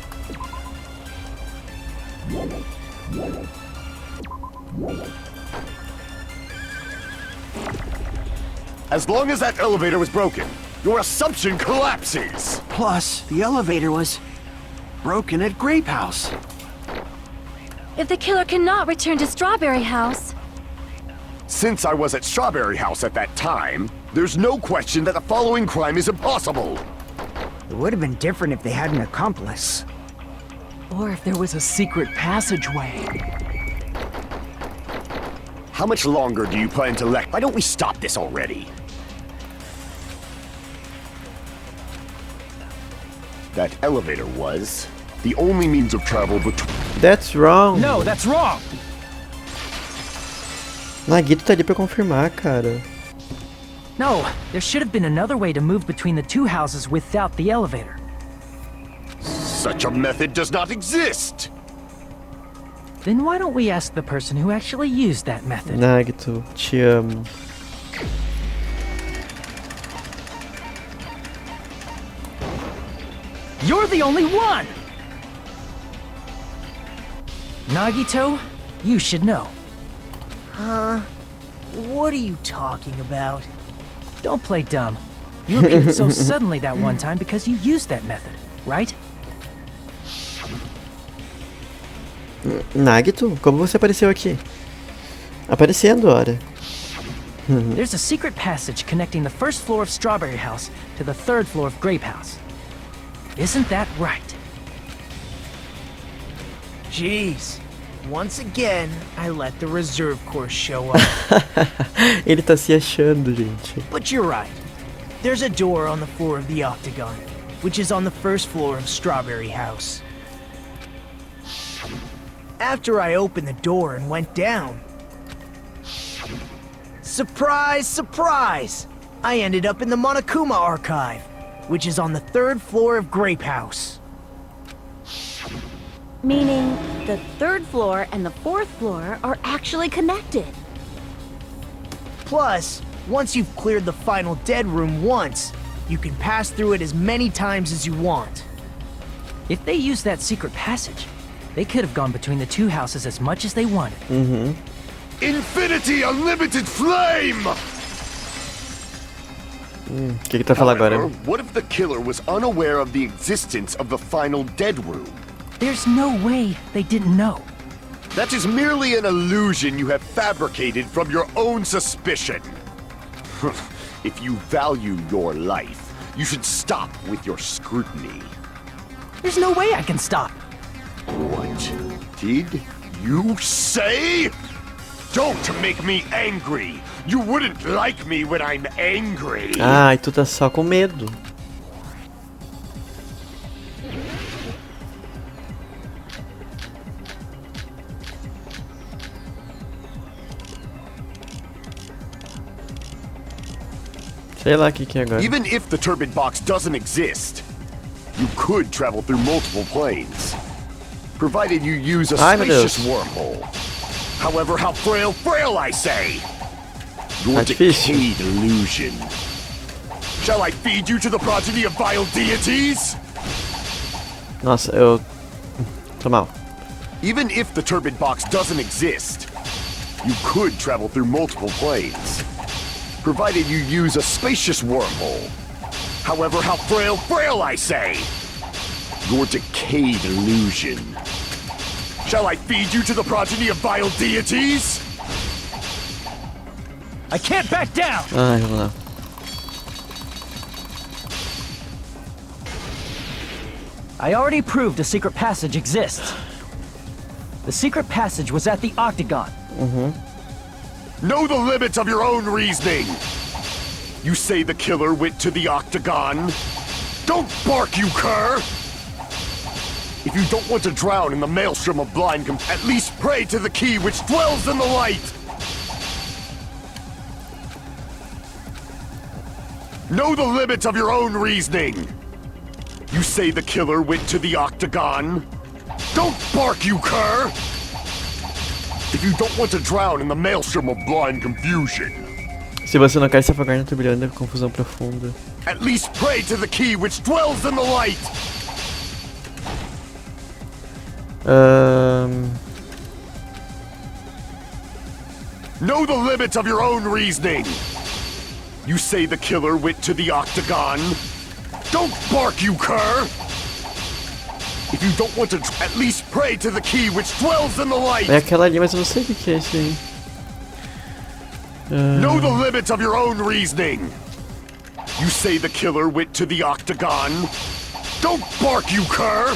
As long as that elevator was broken, your assumption collapses. Plus, the elevator was broken at Grape House. if the killer cannot return to Strawberry House, Since I was at Strawberry House at that time, there's no question that the following crime is impossible. It would have been different if they had an accomplice. Or if there was a secret passageway. How much longer do you plan to lecture? Why don't we stop this already? That elevator was the only means of travel between... That's wrong. No, that's wrong! Nagito tá ali pra confirmar, cara. No, there should have been another way to move between the two houses without the elevator. Such a method does not exist! Then why don't we ask the person who actually used that method? Nagito, te amo. You're the only one! Nagito, you should know. What are you talking about? Don't play dumb. You appeared so suddenly that one time because you used that method, right? Nagito, como você apareceu aqui? Aparecendo, ora. There's a secret passage connecting the first floor of Strawberry House to the third floor of Grape House. Isn't that right? Jeez. Once again, I let the reserve course show up. Ele tá se achando, gente. But you're right. There's a door on the floor of the Octagon, which is on the first floor of Strawberry House. After I opened the door and went down, surprise, surprise! I ended up in the Monokuma Archive, which is on the third floor of Grape House. Meaning, the third floor and the fourth floor are actually connected. Plus, once you've cleared the final dead room once, you can pass through it as many times as you want. If they used that secret passage, they could have gone between the two houses as much as they wanted. Infinity Unlimited Flame! O que tá falando However, agora? what if the killer was unaware of the existence of the final dead room? There's no way they didn't know. That is merely an illusion you have fabricated from your own suspicion. If you value your life, you should stop with your scrutiny. There's no way I can stop. What did you say? Don't make me angry. You wouldn't like me when I'm angry. Ai, tu tá só com medo. Sei lá o que é agora. Even if the turbid box doesn't exist, you could travel through multiple planes, provided you use a Ai, meu spacious Deus. wormhole. However, how frail I say! Your Tá difícil. decayed illusion. Shall I feed you to the progeny of vile deities? Nossa, eu tô mal. Even if the turbid box doesn't exist, You could travel through multiple planes, provided you use a spacious wormhole. However, how frail I say! Your decayed illusion. Shall I feed you to the progeny of vile deities? I can't back down! Ai, vamos lá. I already proved a secret passage exists. The secret passage was at the Octagon. Know the limits of your own reasoning. You say the killer went to the Octagon. Don't bark, you cur! If you don't want to drown in the maelstrom of blind at least pray to the key which dwells in the light. Know the limits of your own reasoning. You say the killer went to the Octagon. Don't bark, you cur! If you don't want to drown in the maelstrom of blind confusion. Se você não quer se afogar na turbilhão da confusão profunda. At least pray to the key which dwells in the light. Know the limits of your own reasoning. You say the killer went to the Octagon. Don't bark, you cur! If you don't want to at least pray to the key which dwells in the light. É aquela ali, mas eu não sei o que é isso aí. Know the limits of your own reasoning. You say the killer went to the Octagon. Don't bark, you cur!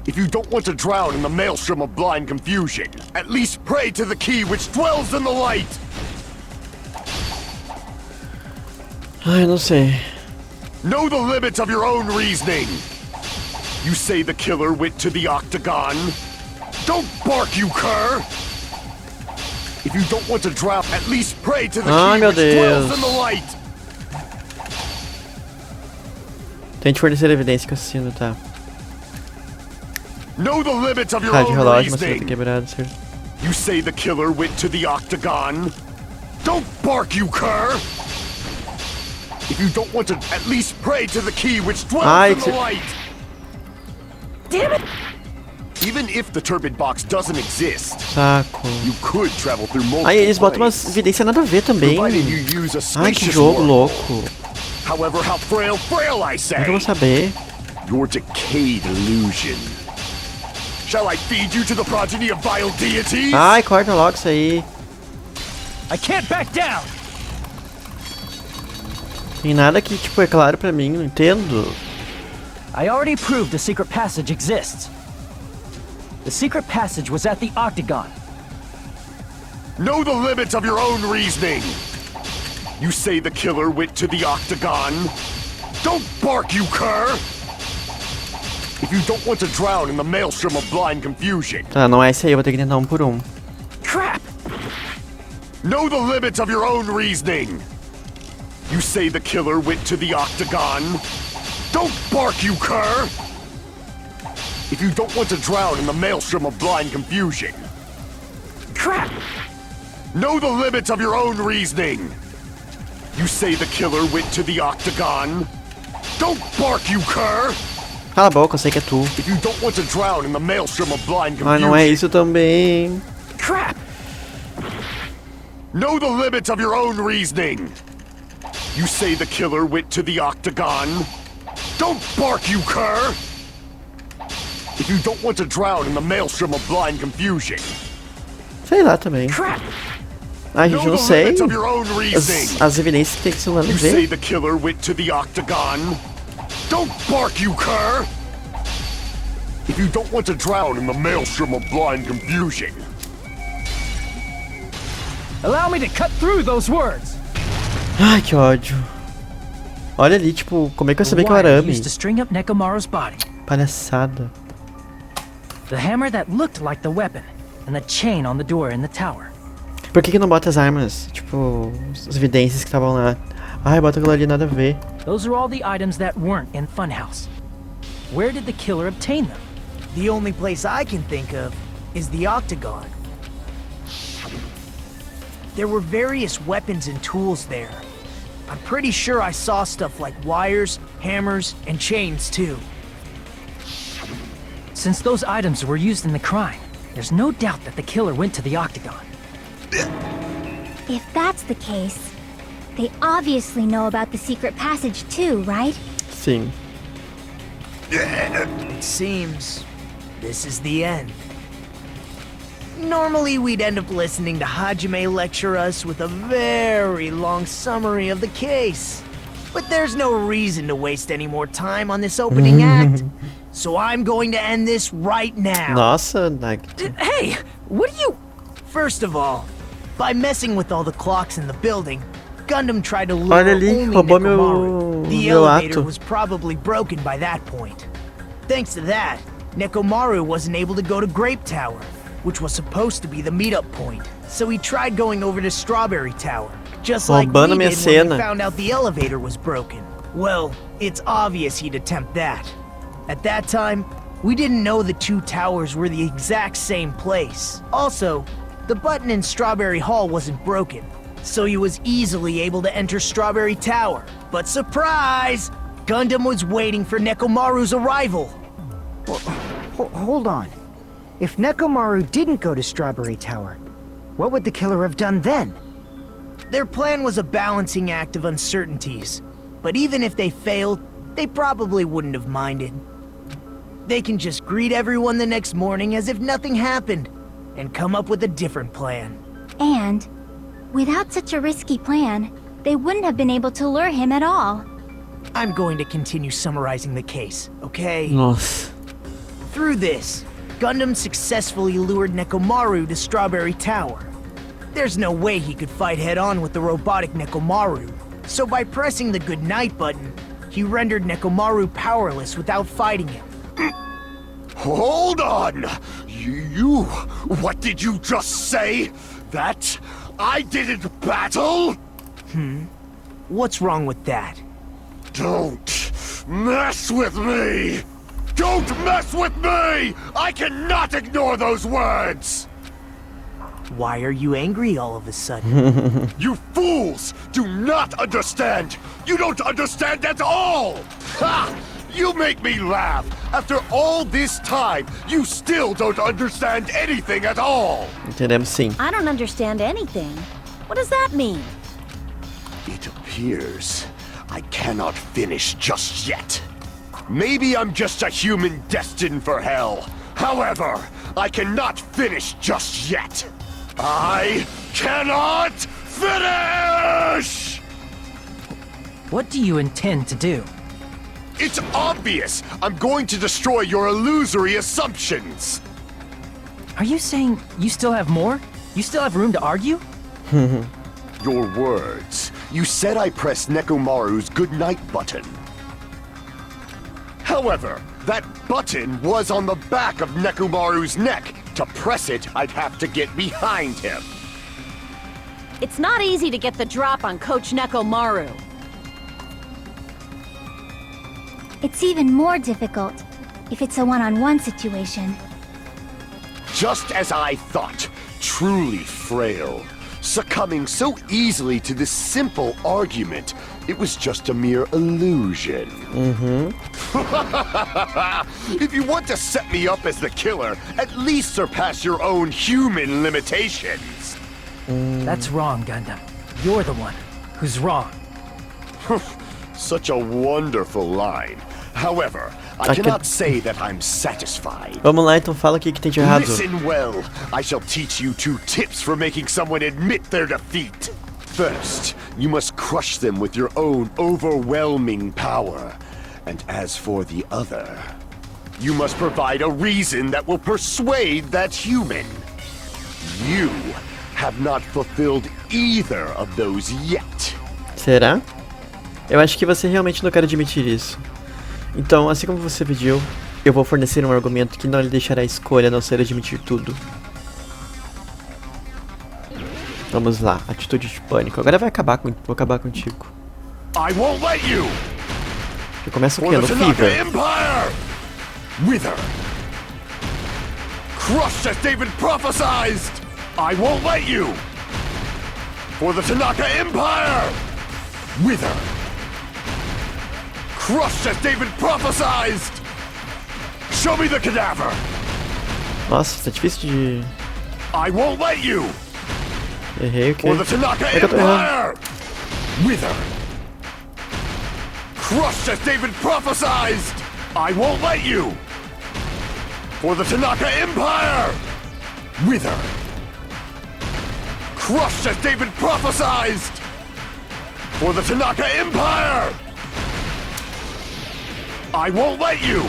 If you don't want to drown in the maelstrom of blind confusion, at least pray to the key which dwells in the light. Ai, não sei. Know the limits of your own reasoning. You say the killer went to the Octagon. Don't bark, you cur! If you don't want to drown, at least pray to the key which dwells in the light. Tente fornecer evidência que o assassino tá. Know the limits of your Rádio own relógio, mas tá reasoning. quebrado, certo? You say the killer went to the Octagon. Don't bark, you cur! If you don't want to, at least pray to the key which dwells in the light. Damn it! Even if the turbid box doesn't exist, Saco. you could travel through multiple Aí eles botam umas planes, evidências nada a ver também. provided you use a Ai, que spacious jogo wormhole. louco. However, how frail I Como que eu say. vou saber? Your decayed illusion. Shall I feed you to the progeny of vile deities? Ai, corta logo isso aí. I can't back down! Tem nada que, tipo, é claro pra mim, não entendo. I already proved a secret passage exists. The secret passage was at the Octagon. Know the limits of your own reasoning. You say the killer went to the Octagon. Don't bark, you cur! If you don't want to drown in the maelstrom of blind confusion. Tá, não é esse aí, eu vou ter que tentar um por um. Crap! Know the limits of your own reasoning. You say the killer went to the Octagon. Don't bark, you cur! If you don't want to drown in the maelstrom of blind confusion. Crap! Know the limits of your own reasoning. You say the killer went to the Octagon. Don't bark, you cur! Cala a boca, eu sei que é tu. If you don't want to drown in the maelstrom of blind Ai, confusion. não é isso também. Crap! Know the limits of your own reasoning. You say the killer went to the Octagon. Don't bark, you cur! If you don't want to drown in the maelstrom of blind confusion. Sei lá também. Crap! Ai, gente, eu Know não the sei. limits of your own reasoning. As evidências que tem que ser lá You say ver. the killer went to the Octagon. Don't bark, you cur! If you don't want to drown in the maelstrom of blind confusion. Allow me to cut through those words! Ai, que ódio. Olha ali, tipo, como é que eu The sabia que é o wire arame? used to string up Nekomaru's body. Palhaçada. The hammer that looked like the weapon. And the chain on the door in the tower. Por que não bota as armas? Tipo, as evidências que estavam lá. Ai, bota aquilo ali, nada a ver. Those are all the items that weren't in Funhouse. Where did the killer obtain them? The only place I can think of is the Octagon. There were various weapons and tools there. I'm pretty sure I saw stuff like wires, hammers, and chains too. Since those items were used in the crime, there's no doubt that the killer went to the Octagon. If that's the case, they obviously know about the secret passage too, right? Sim. It seems this is the end. Normally, we'd end up listening to Hajime lecture us with a very long summary of the case. But there's no reason to waste any more time on this opening act. So I'm going to end this right now. Nossa, Nagito. Hey, what are you... First of all, by messing with all the clocks in the building, Gundam tried to lure Olha ali, only roubou Nekomaru. The meu elevator ato. was probably broken by that point. Thanks to that, Nekomaru wasn't able to go to Grape Tower, which was supposed to be the meetup point. So he tried going over to Strawberry Tower, just like we Roubando did minha when cena. we found out the elevator was broken. Well, it's obvious he'd attempt that. At that time, we didn't know the two towers were the exact same place. Also, the button in Strawberry Hall wasn't broken, so he was easily able to enter Strawberry Tower. But surprise! Gundam was waiting for Nekomaru's arrival. Hold on. If Nekomaru didn't go to Strawberry Tower, what would the killer have done then? Their plan was a balancing act of uncertainties, but even if they failed, they probably wouldn't have minded. They can just greet everyone the next morning as if nothing happened, and come up with a different plan. And, without such a risky plan, they wouldn't have been able to lure him at all. I'm going to continue summarizing the case, okay? Nossa. Through this, Gundam successfully lured Nekomaru to Strawberry Tower. There's no way he could fight head-on with the robotic Nekomaru, so by pressing the goodnight button, he rendered Nekomaru powerless without fighting him. Hold on! You... What did you just say? That I didn't battle? What's wrong with that? Don't mess with me! Don't mess with me! I cannot ignore those words! Why are you angry all of a sudden? You fools do not understand! You don't understand at all! Ha! You make me laugh! After all this time, you still don't understand anything at all! Entendemos sim. I don't understand anything. What does that mean? It appears I cannot finish just yet. Maybe I'm just a human destined for hell. However, I cannot finish just yet. I cannot finish! What do you intend to do? It's obvious! I'm going to destroy your illusory assumptions! Are you saying you still have more? You still have room to argue? Your words. You said I pressed Nekomaru's goodnight button. However, that button was on the back of Nekomaru's neck. To press it, I'd have to get behind him. It's not easy to get the drop on Coach Nekomaru. It's even more difficult if it's a one-on-one situation. Just as I thought, truly frail. Succumbing so easily to this simple argument, it was just a mere illusion. If you want to set me up as the killer, at least surpass your own human limitations. That's wrong, Gundam. You're the one who's wrong. Such a wonderful line. However, I cannot say that I'm satisfied. Vamos lá, então fala o que tem de errado. Listen well. I shall teach you 2 tips for making someone admit their defeat. First, you must crush them with your own overwhelming power. And as for the other, you must provide a reason that will persuade that human. You have not fulfilled either of those yet. Será? Eu acho que você realmente não quer admitir isso. Então, assim como você pediu, eu vou fornecer um argumento que não lhe deixará escolha a não ser admitir tudo. Vamos lá, atitude de pânico. Agora vou acabar contigo. I won't let you. Já começa o For quê? the No Tanaka Fever. Empire! Wither! Crushed as David prophesied! I won't let you! For the Tanaka Empire! Wither! Crushed as David prophesied! Show me the cadaver! Nossa, tá difícil de... I won't let you! Errei, ok. For the Tanaka É que eu tô errando. Empire! Wither! Crushed as David prophesied! I won't let you! For the Tanaka Empire! Wither! Crushed as David prophesied! For the Tanaka Empire! I won't let you!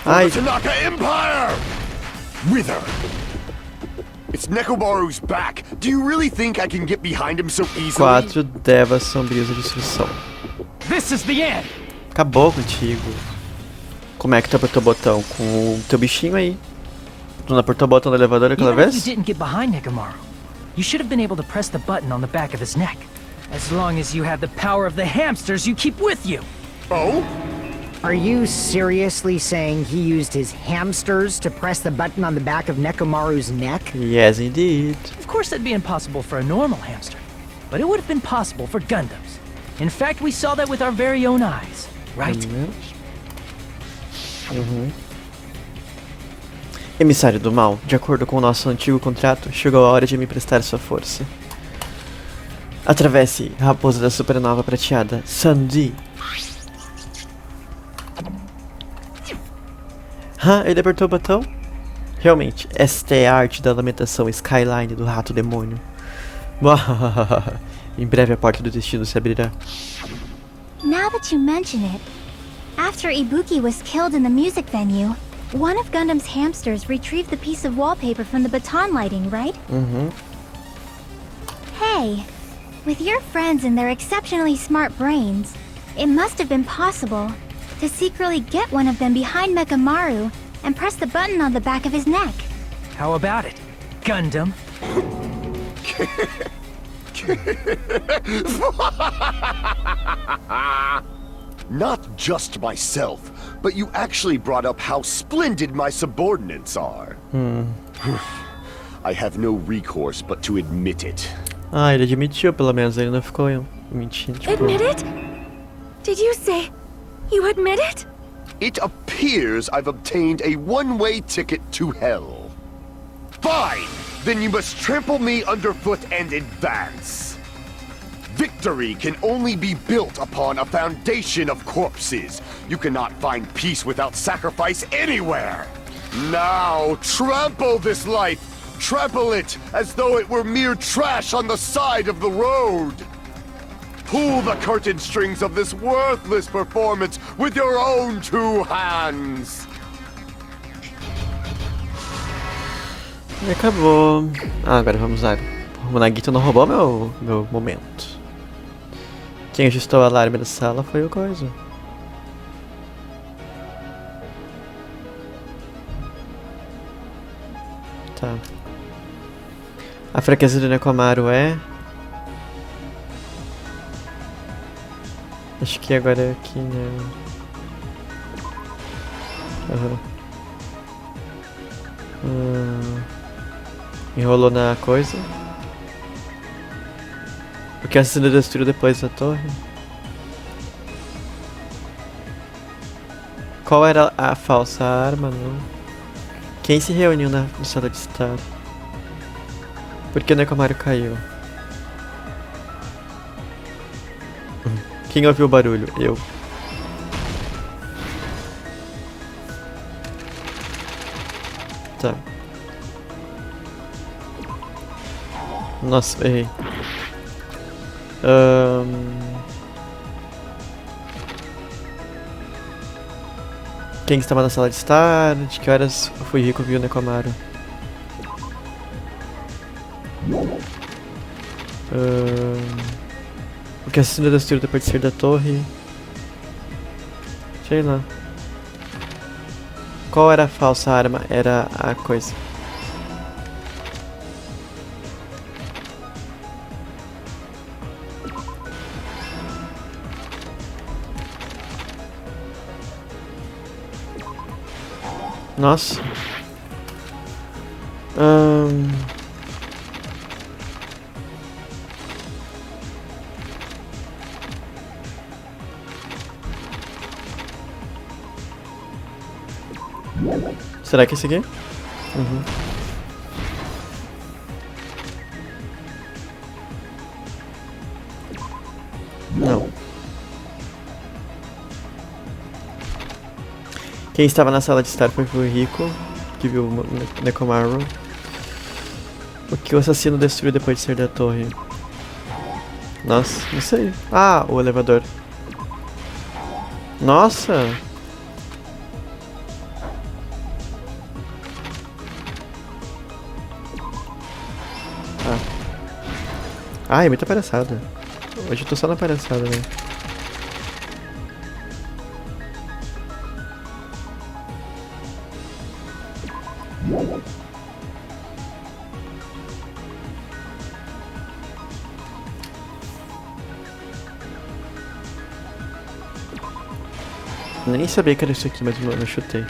For Ai. the Tanaka Empire! Wither! It's Nekomaru's back. Do you really think I can get behind him so easily? 4 devas sombrios de destruição. This is the end! Acabou contigo. Como é que tu apertou o botão? Com o teu bichinho aí. Tu não apertou o botão do elevador aquela Even if you vez? didn't get behind Nekomaru, you should have been able to press the button on the back of his neck. As long as you had the power of the hamsters you keep with you. Oh? Are you seriously saying he used his hamsters to press the button on the back of Nekomaru's neck? Yes, indeed. Of course that'd be impossible for a normal hamster, but it would have been possible for Gundams. In fact, we saw that with our very own eyes, right? Emissário do mal, de acordo com o nosso antigo contrato, chegou a hora de me prestar sua força. Atravesse a raposa da supernova prateada, Sandy. Ele apertou o botão? Realmente, esta é a arte da lamentação Skyline do rato demônio. Em breve a porta do destino se abrirá. Now that you mention it, after Ibuki was killed in the music venue, one of Gundam's hamsters retrieved the piece of wallpaper from the baton lighting, right? Hey, with your friends and their exceptionally smart brains, it must have been possible to secretly get one of them behind Mekamaru and press the button on the back of his neck. How about it, Gundam? Not just myself, but you actually brought up how splendid my subordinates are. I have no recourse but to admit it. Ele admitiu, pelo menos, ele não ficou mentindo. Tipo... Admit it? Did you say you admit it? It appears I've obtained a one-way ticket to hell. Fine! Then you must trample me underfoot and advance. Victory can only be built upon a foundation of corpses. You cannot find peace without sacrifice anywhere. Now, trample this life. Trample it as though it were mere trash on the side of the road. Pull the curtain strings of this worthless performance with your own two hands. E acabou. Agora vamos lá. O Nagito não roubou meu momento. Quem ajustou o alarme da sala foi o coisa. Tá. A fraqueza do Nekomaru é... Acho que agora é aqui, né? Enrolou na coisa. O que o assassino destruiu depois da torre? Qual era a falsa arma? Não. Quem se reuniu na sala de estar? Por que o Nekomaru caiu? Quem ouviu o barulho? Eu. Tá. Nossa, errei. Quem estava na sala de estar? De que horas o Fujiko viu o Nekomaru? O que assassino destruiu depois de sair da torre? Sei lá. Qual era a falsa arma? Era a coisa. Nossa. Será que é esse aqui? Não. Quem estava na sala de estar foi o Rico, que viu o Nekomaru. O que o assassino destruiu depois de sair da torre? Nossa, não sei. Ah, o elevador. Nossa! Ah, é muita palhaçada. Hoje eu tô só na palhaçada, né? Nem sabia que era isso aqui, mas eu chutei.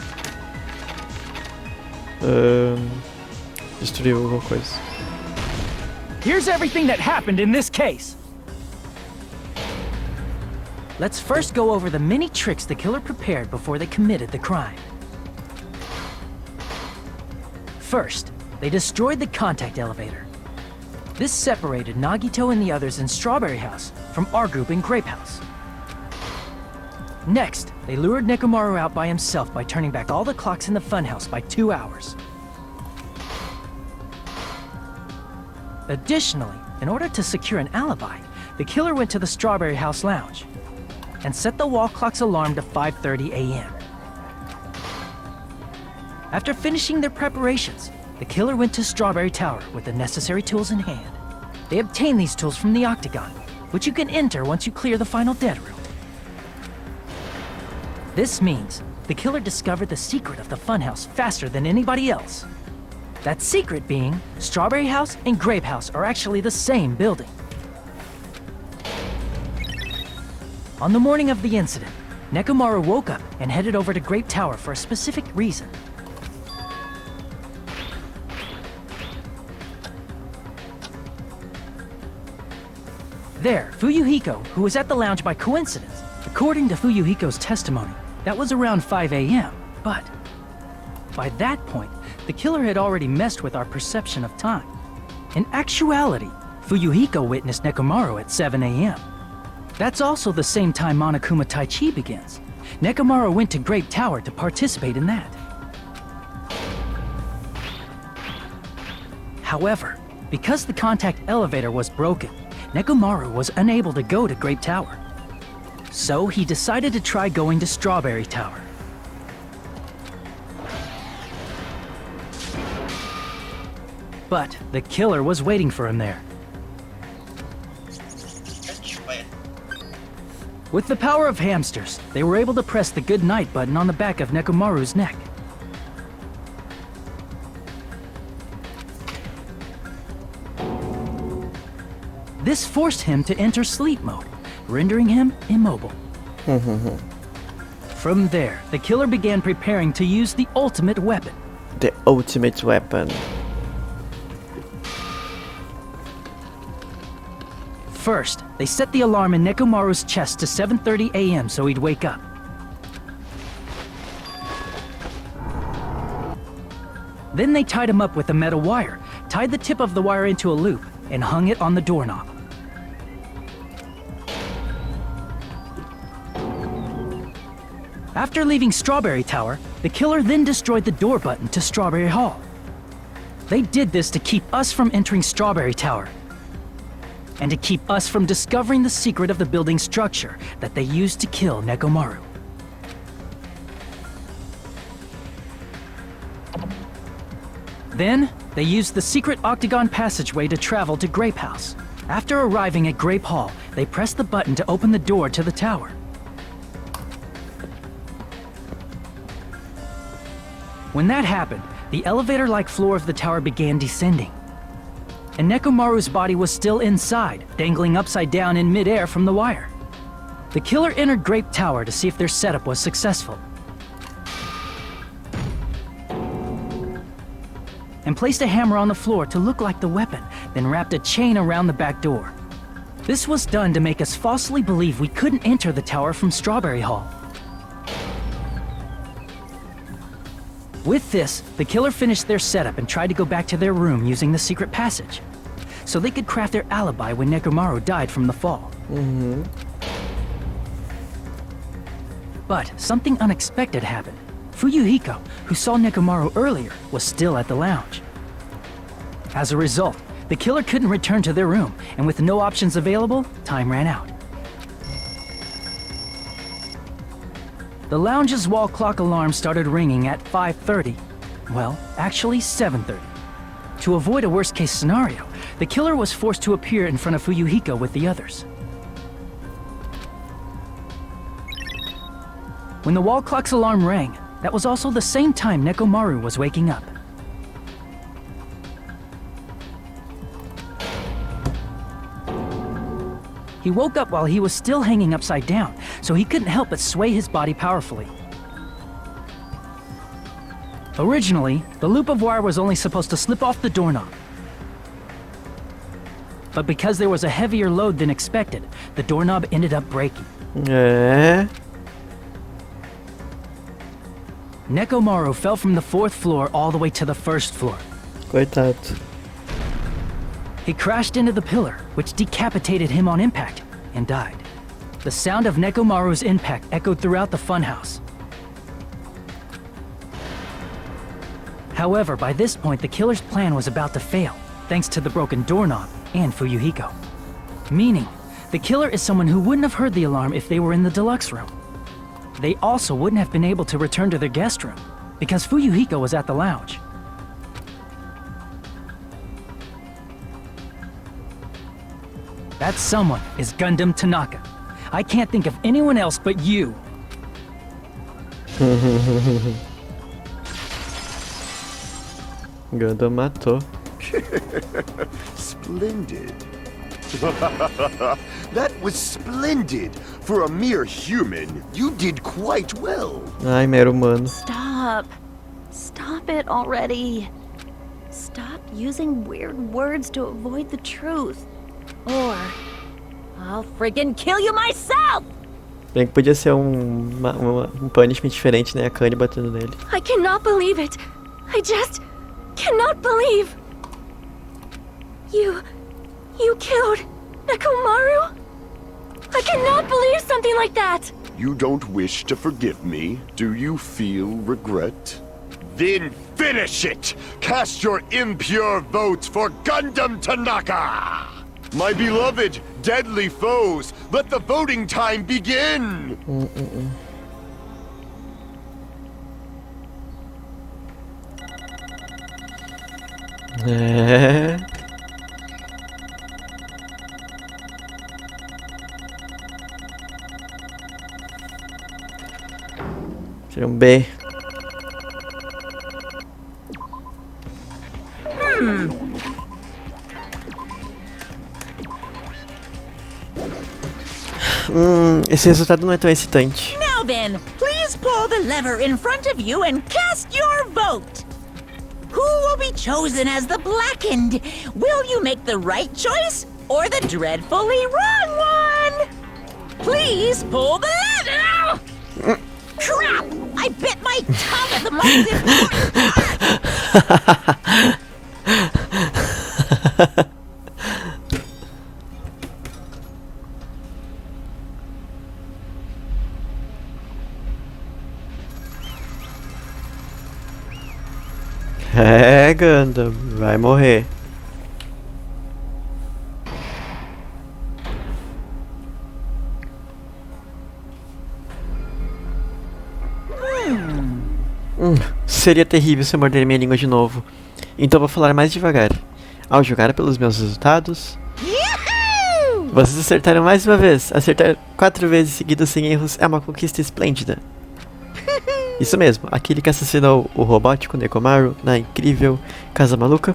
Destruiu alguma coisa. Here's everything that happened in this case. Let's first go over the many tricks the killer prepared before they committed the crime. First, they destroyed the contact elevator. This separated Nagito and the others in Strawberry House from our group in Grape House. Next, they lured Nekomaru out by himself by turning back all the clocks in the funhouse by 2 hours. Additionally, in order to secure an alibi, the killer went to the Strawberry House lounge and set the wall clock's alarm to 5:30 a.m. After finishing their preparations, the killer went to Strawberry Tower with the necessary tools in hand. They obtained these tools from the Octagon, which you can enter once you clear the final dead room. This means the killer discovered the secret of the funhouse faster than anybody else. That secret being, Strawberry House and Grape House are actually the same building. On the morning of the incident, Nekomaru woke up and headed over to Grape Tower for a specific reason. There, Fuyuhiko, who was at the lounge by coincidence, according to Fuyuhiko's testimony, that was around 5 a.m., but by that point, the killer had already messed with our perception of time. In actuality, Fuyuhiko witnessed Nekomaru at 7 a.m. That's also the same time Monokuma Taichi begins. Nekomaru went to Grape Tower to participate in that. However, because the contact elevator was broken, Nekomaru was unable to go to Grape Tower. So he decided to try going to Strawberry Tower. But the killer was waiting for him there. With the power of hamsters, they were able to press the good night button on the back of Nekomaru's neck. This forced him to enter sleep mode, rendering him immobile. From there, the killer began preparing to use the ultimate weapon. The ultimate weapon. First, they set the alarm in Nekomaru's chest to 7:30 a.m. so he'd wake up. Then they tied him up with a metal wire, tied the tip of the wire into a loop, and hung it on the doorknob. After leaving Strawberry Tower, the killer then destroyed the door button to Strawberry Hall. They did this to keep us from entering Strawberry Tower, and to keep us from discovering the secret of the building's structure that they used to kill Nekomaru. Then, they used the secret octagon passageway to travel to Grape House. After arriving at Grape Hall, they pressed the button to open the door to the tower. When that happened, the elevator-like floor of the tower began descending, and Nekomaru's body was still inside, dangling upside down in midair from the wire. The killer entered Grape Tower to see if their setup was successful, and placed a hammer on the floor to look like the weapon, then wrapped a chain around the back door. This was done to make us falsely believe we couldn't enter the tower from Strawberry Hall. With this, the killer finished their setup and tried to go back to their room using the secret passage, so they could craft their alibi when Nekomaru died from the fall. But something unexpected happened. Fuyuhiko, who saw Nekomaru earlier, was still at the lounge. As a result, the killer couldn't return to their room, and with no options available, time ran out. The lounge's wall clock alarm started ringing at 5:30. Well, actually 7:30. To avoid a worst-case scenario, the killer was forced to appear in front of Fuyuhiko with the others. When the wall clock's alarm rang, that was also the same time Nekomaru was waking up. He woke up while he was still hanging upside down, so he couldn't help but sway his body powerfully. Originally, the loop of wire was only supposed to slip off the doorknob. But because there was a heavier load than expected, the doorknob ended up breaking. Nekomaru fell from the 4th floor all the way to the 1st floor. Coitado. He crashed into the pillar, which decapitated him on impact, and died. The sound of Nekomaru's impact echoed throughout the funhouse. However, by this point, the killer's plan was about to fail, thanks to the broken doorknob and Fuyuhiko. Meaning, the killer is someone who wouldn't have heard the alarm if they were in the deluxe room. They also wouldn't have been able to return to their guest room, because Fuyuhiko was at the lounge. That someone is Gundam Tanaka. I can't think of anyone else but you. Gundam matou. Splendid. That was splendid. For a mere human, you did quite well. Ai, mero humano. Stop. Stop it already. Stop using weird words to avoid the truth. Or I'll friggin' kill you myself! Bem que podia ser um punishment diferente, né? A Kanye batendo nele. I cannot believe it. I just cannot believe. You killed Nekomaru? I cannot believe something like that. You don't wish to forgive me? Do you feel regret? Then finish it! Cast your impure votes for Gundam Tanaka! My beloved, deadly foes, let the voting time begin! Seria B. Esse resultado não é tão excitante. Now then, please pull the lever in front of you and cast your vote. Who will be chosen as the blackened? Will you make the right choice or the dreadfully wrong one? Please pull the lever! Crap! I bit my tongue at the most important part! É, Gundam, vai morrer. Seria terrível se eu morder minha língua de novo. Então vou falar mais devagar. Ao julgar pelos meus resultados... Vocês acertaram mais uma vez. Acertar 4 vezes seguidas sem erros é uma conquista esplêndida. Isso mesmo, aquele que assassinou o robótico Nekomaru na incrível Casa Maluca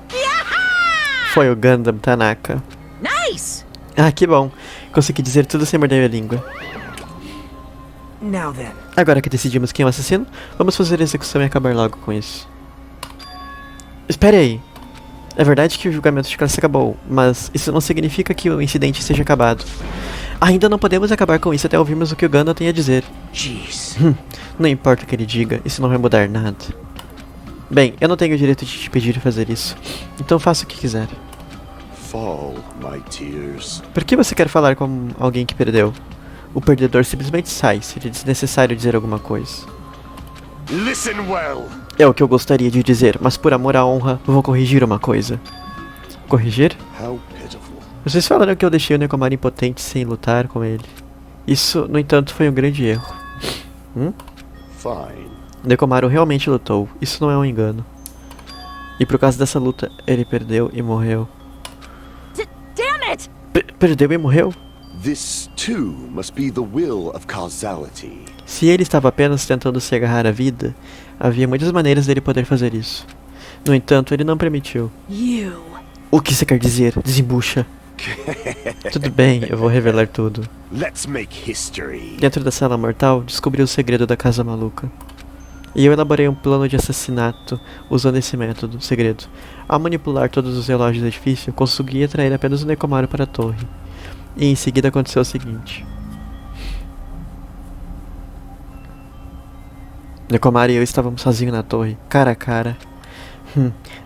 foi o Gundam Tanaka. Nice! Ah, que bom. Consegui dizer tudo sem morder minha língua. Now then. Agora que decidimos quem é o assassino, vamos fazer a execução e acabar logo com isso. Espere aí. É verdade que o julgamento de classe acabou, mas isso não significa que o incidente esteja acabado. Ainda não podemos acabar com isso até ouvirmos o que o Gundam tem a dizer. Jeez. Não importa o que ele diga, isso não vai mudar nada. Bem, eu não tenho o direito de te pedir de fazer isso. Então faça o que quiser. Fall, my tears. Por que você quer falar com alguém que perdeu? O perdedor simplesmente sai se lhe desnecessário dizer alguma coisa. Listen well. É o que eu gostaria de dizer, mas por amor à honra, vou corrigir uma coisa. Corrigir? How pitiful. Vocês falaram que eu deixei o Nekomaru impotente sem lutar com ele. Isso, no entanto, foi um grande erro. Fine. O Nekomaru realmente lutou, isso não é um engano. E por causa dessa luta, ele perdeu e morreu. Damn it! Perdeu e morreu? This too must be the will of causality. Se ele estava apenas tentando se agarrar à vida, havia muitas maneiras dele poder fazer isso. No entanto, ele não permitiu. You. O que você quer dizer? Desembucha. Tudo bem, eu vou revelar tudo. Let's make history. Dentro da sala mortal, descobri o segredo da Casa Maluca. E eu elaborei um plano de assassinato usando esse método, segredo. Ao manipular todos os relógios do edifício, consegui atrair apenas o Nekomaru para a torre. E em seguida aconteceu o seguinte. Nekomaru e eu estávamos sozinhos na torre, cara a cara.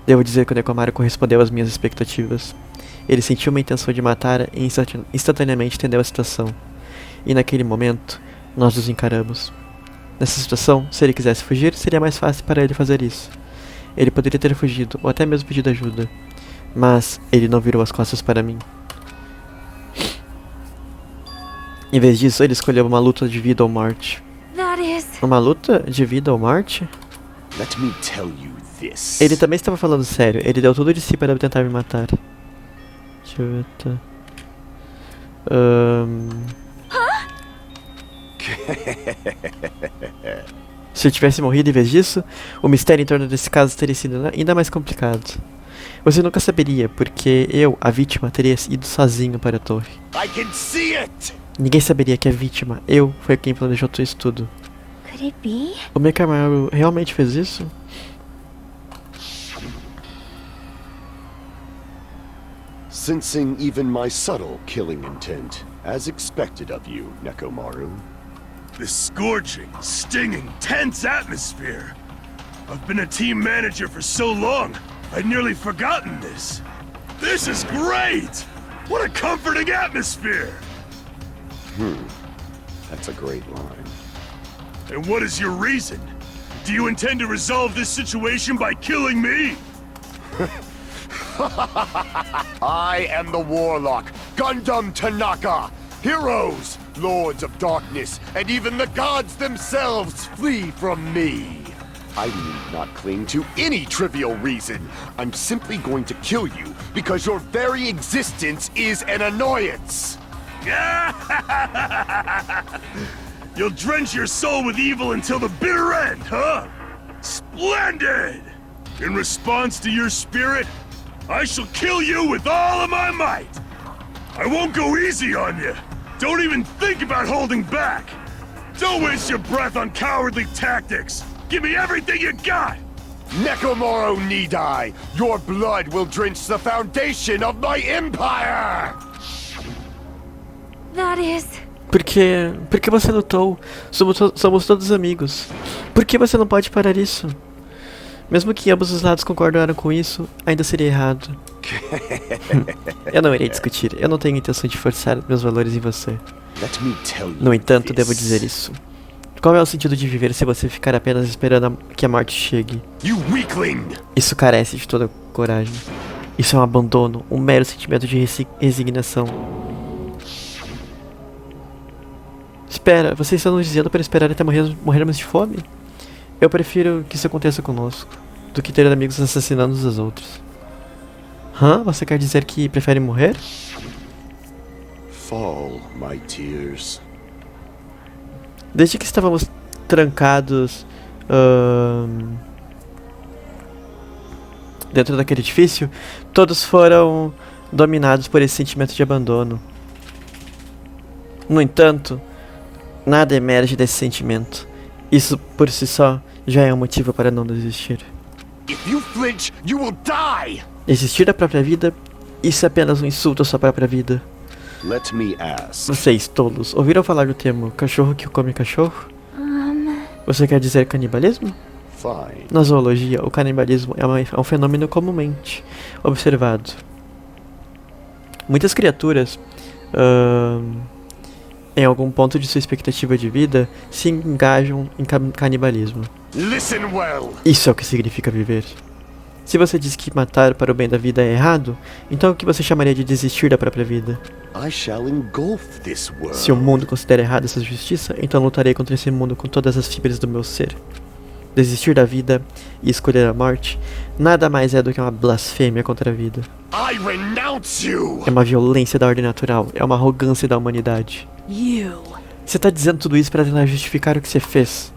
Devo dizer que o Nekomaru correspondeu às minhas expectativas. Ele sentiu uma intenção de matar e instantaneamente entendeu a situação. E naquele momento, nós nos encaramos. Nessa situação, se ele quisesse fugir, seria mais fácil para ele fazer isso. Ele poderia ter fugido, ou até mesmo pedido ajuda. Mas ele não virou as costas para mim. Em vez disso, ele escolheu uma luta de vida ou morte. Uma luta de vida ou morte? Let me tell you this. Ele também estava falando sério. Ele deu tudo de si para tentar me matar. Deixa eu ver, tá. Se eu tivesse morrido em vez disso, o mistério em torno desse caso teria sido ainda mais complicado. Você nunca saberia, porque eu, a vítima, teria ido sozinho para a torre. I can see it. Ninguém saberia que a vítima, eu, foi quem planejou tudo isso tudo. Could it be? O Nekomaru realmente fez isso? Sensing even my subtle killing intent, as expected of you, Nekomaru. This scorching, stinging, tense atmosphere. I've been a team manager for so long, I'd nearly forgotten this. This is great! What a comforting atmosphere! That's a great line. And what is your reason? Do you intend to resolve this situation by killing me? I am the Warlock, Gundam Tanaka. Heroes, Lords of Darkness, and even the gods themselves flee from me. I need not cling to any trivial reason. I'm simply going to kill you because your very existence is an annoyance. You'll drench your soul with evil until the bitter end, huh? Splendid! In response to your spirit, I shall kill you with all of my might. I won't go easy on you. Don't even think about holding back. Don't waste your breath on cowardly tactics. Give me everything you got. Nekomaru Nidai, your blood will drench the foundation of my empire! Por que você lutou? Somos todos amigos. Por que você não pode parar isso? Mesmo que ambos os lados concordaram com isso, ainda seria errado. Eu não irei discutir. Eu não tenho intenção de forçar meus valores em você. No entanto, devo dizer isso. Qual é o sentido de viver se você ficar apenas esperando que a morte chegue? Isso carece de toda coragem. Isso é um abandono, um mero sentimento de resignação. Espera, vocês estão nos dizendo para esperar até morrermos de fome? Eu prefiro que isso aconteça conosco, do que ter amigos assassinando uns aos outros. Você quer dizer que prefere morrer? Fall, my tears. Desde que estávamos trancados dentro daquele edifício, todos foram dominados por esse sentimento de abandono. No entanto, nada emerge desse sentimento. Isso por si só já é um motivo para não desistir. If you flinch, you will die. Desistir da própria vida, isso é apenas um insulto à sua própria vida. Let me ask. Vocês, tolos, ouviram falar do termo cachorro que come cachorro? Você quer dizer canibalismo? Fine. Na zoologia, o canibalismo é um fenômeno comumente observado. Muitas criaturas, em algum ponto de sua expectativa de vida, se engajam em canibalismo. Listen well. Isso é o que significa viver. Se você diz que matar para o bem da vida é errado, então o que você chamaria de desistir da própria vida? I shall engulf this world. Se o mundo considera errada essa justiça, então lutarei contra esse mundo com todas as fibras do meu ser. Desistir da vida e escolher a morte nada mais é do que uma blasfêmia contra a vida. I renounce you. É uma violência da ordem natural, é uma arrogância da humanidade. Você tá dizendo tudo isso para tentar justificar o que você fez.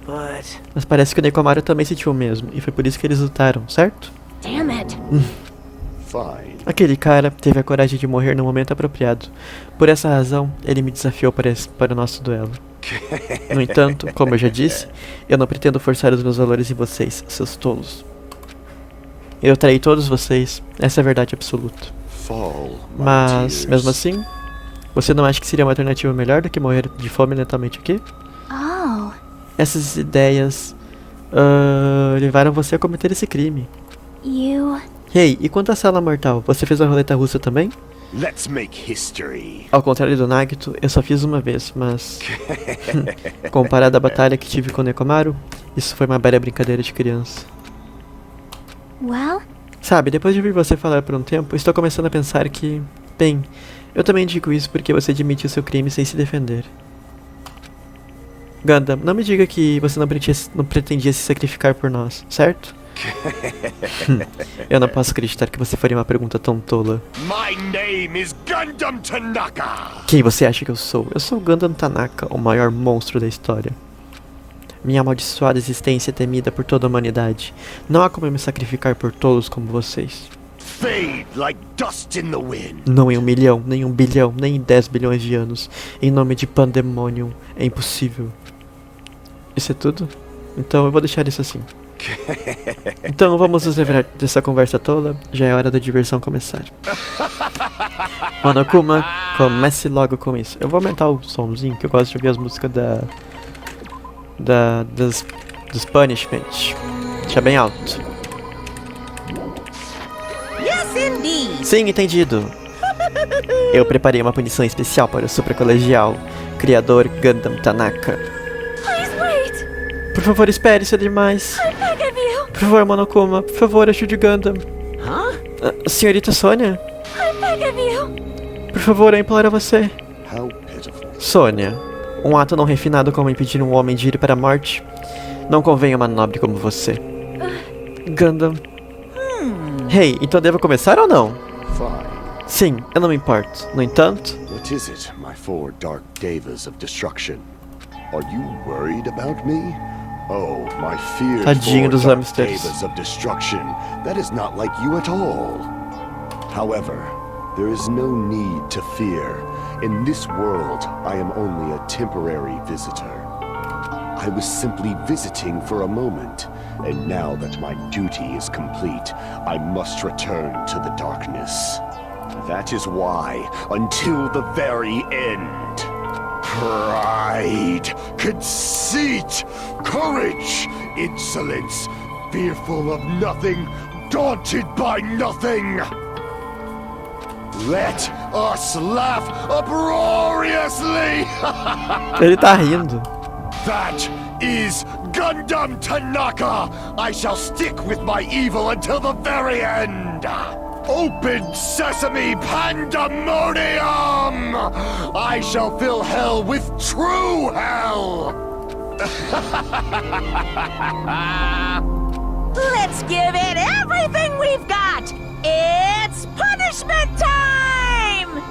Mas parece que o Nekomaru também sentiu o mesmo, e foi por isso que eles lutaram, certo? Damn it. Fine. Aquele cara teve a coragem de morrer no momento apropriado. Por essa razão, ele me desafiou para o nosso duelo. No entanto, como eu já disse, eu não pretendo forçar os meus valores em vocês, seus tolos. Eu traí todos vocês, essa é a verdade absoluta. Fall, my Mas, tears. mesmo assim, você não acha que seria uma alternativa melhor do que morrer de fome lentamente aqui? Oh. Essas ideias levaram você a cometer esse crime. You... Hey, e quanto à sala mortal, você fez a roleta russa também? Let's make history. Ao contrário do Nagito, eu só fiz uma vez, mas... comparado à batalha que tive com o Nekomaru, isso foi uma bela brincadeira de criança. Well? Sabe, depois de ouvir você falar por um tempo, estou começando a pensar que... Bem, eu também digo isso porque você admitiu seu crime sem se defender. Gundam, não me diga que você não pretendia se sacrificar por nós, certo? Eu não posso acreditar que você faria uma pergunta tão tola. My name is Gundam Tanaka. Quem você acha que eu sou? Eu sou Gundam Tanaka, o maior monstro da história. Minha amaldiçoada existência é temida por toda a humanidade. Não há como eu me sacrificar por tolos como vocês. Fade like dust in the wind. Não em 1 milhão, nem 1 bilhão, nem em 10 bilhões de anos. Em nome de Pandemonium, é impossível. Isso é tudo? Então eu vou deixar isso assim. Então vamos nos livrar dessa conversa tola. Já é hora da diversão começar. Monokuma, comece logo com isso. Eu vou aumentar o somzinho, que eu gosto de ouvir as músicas dos Punishment. Deixa bem alto. Yes, indeed. Sim, entendido. Eu preparei uma punição especial para o Super Colegial Criador Gundam Tanaka. Please wait! Por favor, espere, isso é demais. I beg of you! Por favor, Monokuma, por favor, ajude Gundam. Senhorita Sônia? I beg of you! Por favor, eu imploro a você. How pitiful. Sônia, um ato não refinado como impedir um homem de ir para a morte não convém a uma nobre como você. Gundam. Hey, então devo começar ou não? Fine. Sim, eu não me importo. No entanto... What is it, my 4 dark devas of destruction? Are you worried about me? Oh, my feared Tadinho 4 dos dark hamsters. devas of destruction. That is not like you at all. However, there is no need to fear. In this world, I am only a temporary visitor. I was simply visiting for a moment, and now that my duty is complete, I must return to the darkness. That is why, until the very end, pride, conceit, courage, insolence, fearful of nothing, daunted by nothing. Let us laugh uproariously! Ele tá rindo. That is Gundam Tanaka! I shall stick with my evil until the very end! Open sesame pandemonium! I shall fill hell with true hell! Let's give it everything we've got! It's punishment time!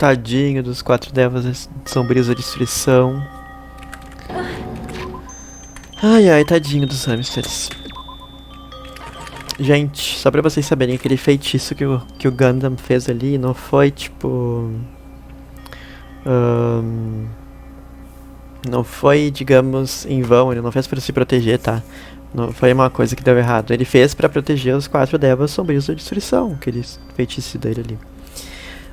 Tadinho dos 4 devas sombrios da destruição. Ai, ai, tadinho dos hamsters. Gente, só pra vocês saberem, aquele feitiço que o Gundam fez ali não foi tipo... não foi, digamos, em vão. Ele não fez pra se proteger, tá? Não foi uma coisa que deu errado. Ele fez pra proteger os 4 devas sombrios da destruição. Aquele feitiço dele ali.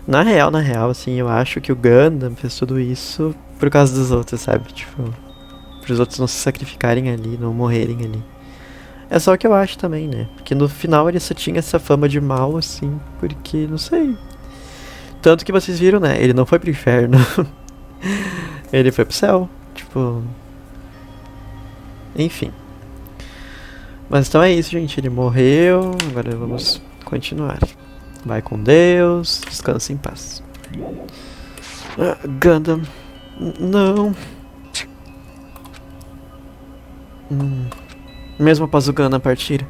Na real, assim, eu acho que o Gundam fez tudo isso por causa dos outros, sabe? Tipo, pros outros não se sacrificarem ali, não morrerem ali. É só o que eu acho também, né? Porque no final ele só tinha essa fama de mal, assim, porque, não sei. Tanto que vocês viram, né? Ele não foi pro inferno. Ele foi pro céu. Tipo... Enfim. Mas então é isso, gente. Ele morreu. Agora vamos continuar. Vai com Deus. Descansa em paz. Gundam. Não. Mesmo após o Gundam partir,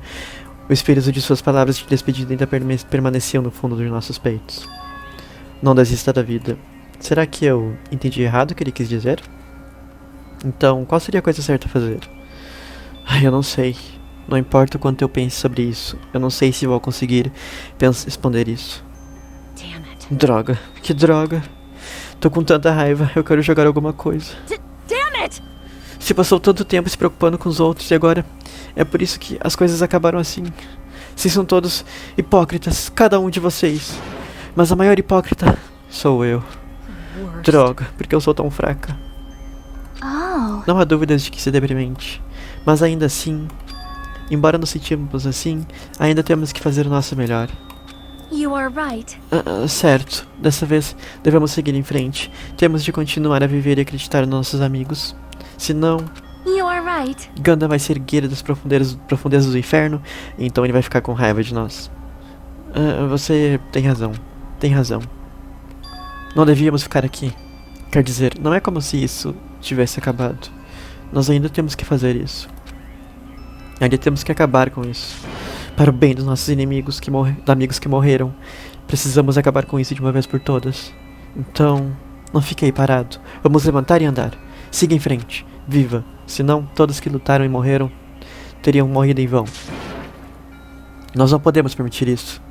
o espírito de suas palavras de despedida ainda permaneciam no fundo dos nossos peitos. Não desista da vida. Será que eu entendi errado o que ele quis dizer? Então, qual seria a coisa certa a fazer? Ai, eu não sei. Não importa o quanto eu pense sobre isso. Eu não sei se vou conseguir responder isso. Droga. Que droga. Tô com tanta raiva. Eu quero jogar alguma coisa. Damn it! Se passou tanto tempo se preocupando com os outros e agora é por isso que as coisas acabaram assim. Vocês são todos hipócritas, cada um de vocês. Mas a maior hipócrita sou eu. Droga, porque eu sou tão fraca. Não há dúvidas de que isso é deprimente. Mas ainda assim, embora nos sentimos assim, ainda temos que fazer o nosso melhor. You are right. Certo, dessa vez devemos seguir em frente. Temos de continuar a viver e acreditar nos nossos amigos. Senão, You are right. Gundam vai se erguer das profundezas do inferno, e então ele vai ficar com raiva de nós. Você tem razão. Tem razão. Não devíamos ficar aqui. Quer dizer, não é como se isso tivesse acabado. Nós ainda temos que fazer isso. Ainda temos que acabar com isso. Para o bem dos nossos inimigos, amigos que morreram. Precisamos acabar com isso de uma vez por todas. Então, não fique aí parado. Vamos levantar e andar. Siga em frente. Viva. Senão, todos que lutaram e morreram teriam morrido em vão. Nós não podemos permitir isso.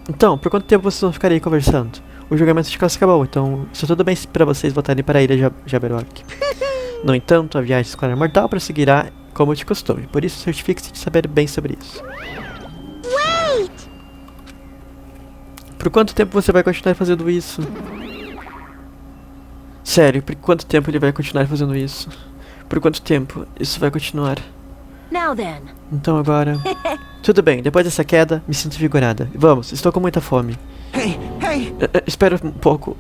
Então, por quanto tempo vocês vão ficar aí conversando? O julgamento de classe acabou, então está tudo bem para vocês voltarem para a ilha de Jabberwock. No entanto, a viagem escolar mortal prosseguirá como de costume, por isso certifique-se de saber bem sobre isso. Wait! Por quanto tempo você vai continuar fazendo isso? Sério, por quanto tempo ele vai continuar fazendo isso? Por quanto tempo isso vai continuar? Now then. Então agora... Tudo bem, depois dessa queda, me sinto vigorada. Vamos, estou com muita fome. Hey! Espera um pouco.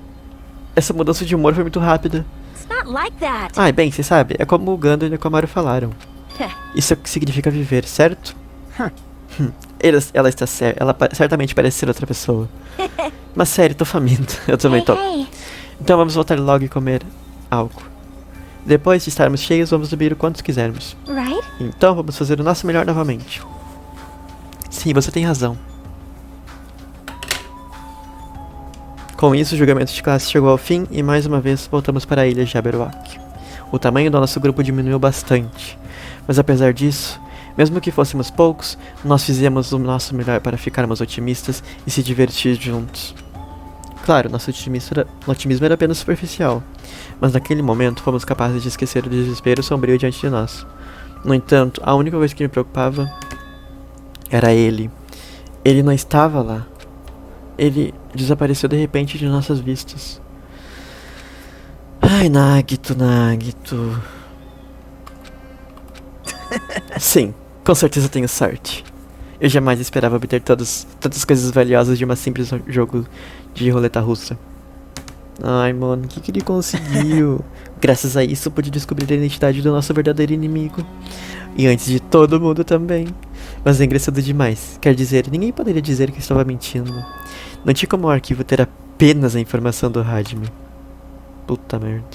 Essa mudança de humor foi muito rápida. It's not like that. Ah, bem, você sabe, é como o Gundam e o Nekomaru falaram. Isso é o que significa viver, certo? Ela está certa, ela certamente parece ser outra pessoa. Mas sério, tô faminto. Eu também tô. Então vamos voltar logo e comer algo. Depois de estarmos cheios, vamos beber o quanto quisermos. Right? Então vamos fazer o nosso melhor novamente. Sim, você tem razão. Com isso, o julgamento de classe chegou ao fim e mais uma vez voltamos para a ilha de Jabberwock. O tamanho do nosso grupo diminuiu bastante, mas apesar disso, mesmo que fôssemos poucos, nós fizemos o nosso melhor para ficarmos otimistas e se divertir juntos. Claro, nosso otimismo era apenas superficial, mas naquele momento fomos capazes de esquecer o desespero sombrio diante de nós. No entanto, a única coisa que me preocupava era ele. Ele não estava lá. Ele desapareceu de repente de nossas vistas. Ai, Nagito. Sim, com certeza tenho sorte. Eu jamais esperava obter tantas coisas valiosas de uma simples jogo de roleta russa. Ai, mano, o que ele conseguiu? Graças a isso, pude descobrir a identidade do nosso verdadeiro inimigo. E antes de todo mundo também. Mas é engraçado demais. Quer dizer, ninguém poderia dizer que estava mentindo. Não tinha como o arquivo ter apenas a informação do Hajime. Puta merda.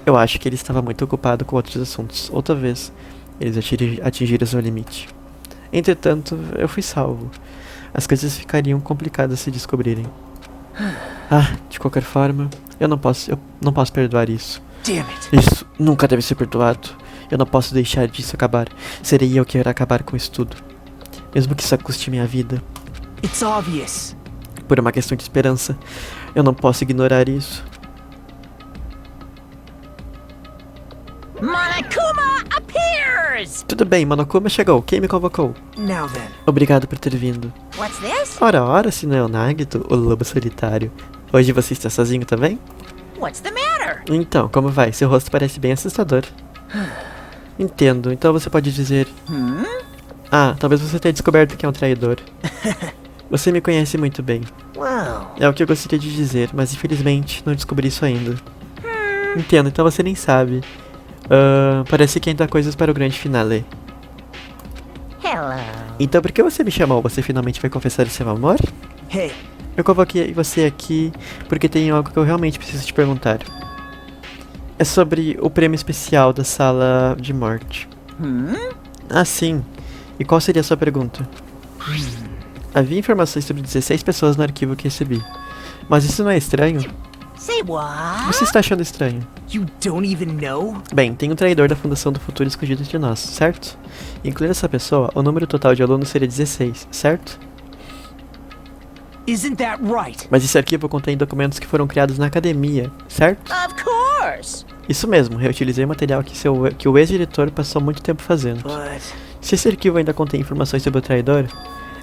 Eu acho que ele estava muito ocupado com outros assuntos. Ou talvez eles atingiram seu limite. Entretanto, eu fui salvo. As coisas ficariam complicadas se descobrirem. Ah, de qualquer forma, eu não posso perdoar isso. Damn it. Isso nunca deve ser perdoado. Eu não posso deixar disso acabar. Serei eu que irá acabar com isso tudo. Mesmo que isso custe minha vida. It's obvious. Por uma questão de esperança, eu não posso ignorar isso. Monokuma appears! Tudo bem, Monokuma chegou. Quem me convocou? Now then. Obrigado por ter vindo. What's this? Ora, se não é o Nagito, o lobo solitário. Hoje você está sozinho também? What's the matter? Então, como vai? Seu rosto parece bem assustador. Entendo, então você pode dizer... Ah, talvez você tenha descoberto que é um traidor. Você me conhece muito bem. Well. É o que eu gostaria de dizer, mas infelizmente não descobri isso ainda. Entendo, então você nem sabe. Parece que ainda há coisas para o grande finale. Hello. Então por que você me chamou? Você finalmente vai confessar o seu amor? Hey. Eu convoquei você aqui porque tem algo que eu realmente preciso te perguntar. É sobre o prêmio especial da sala de morte. Ah, sim. E qual seria a sua pergunta? Havia informações sobre 16 pessoas no arquivo que recebi. Mas isso não é estranho? Say what? Você está achando estranho? You don't even know? Bem, tem um traidor da Fundação do Futuro escondido entre nós, certo? Incluindo essa pessoa, o número total de alunos seria 16, certo? Isn't that right? Mas esse arquivo contém documentos que foram criados na academia, certo? Of course. Isso mesmo, reutilizei o material que o ex-diretor passou muito tempo fazendo. But... Se esse arquivo ainda contém informações sobre o traidor,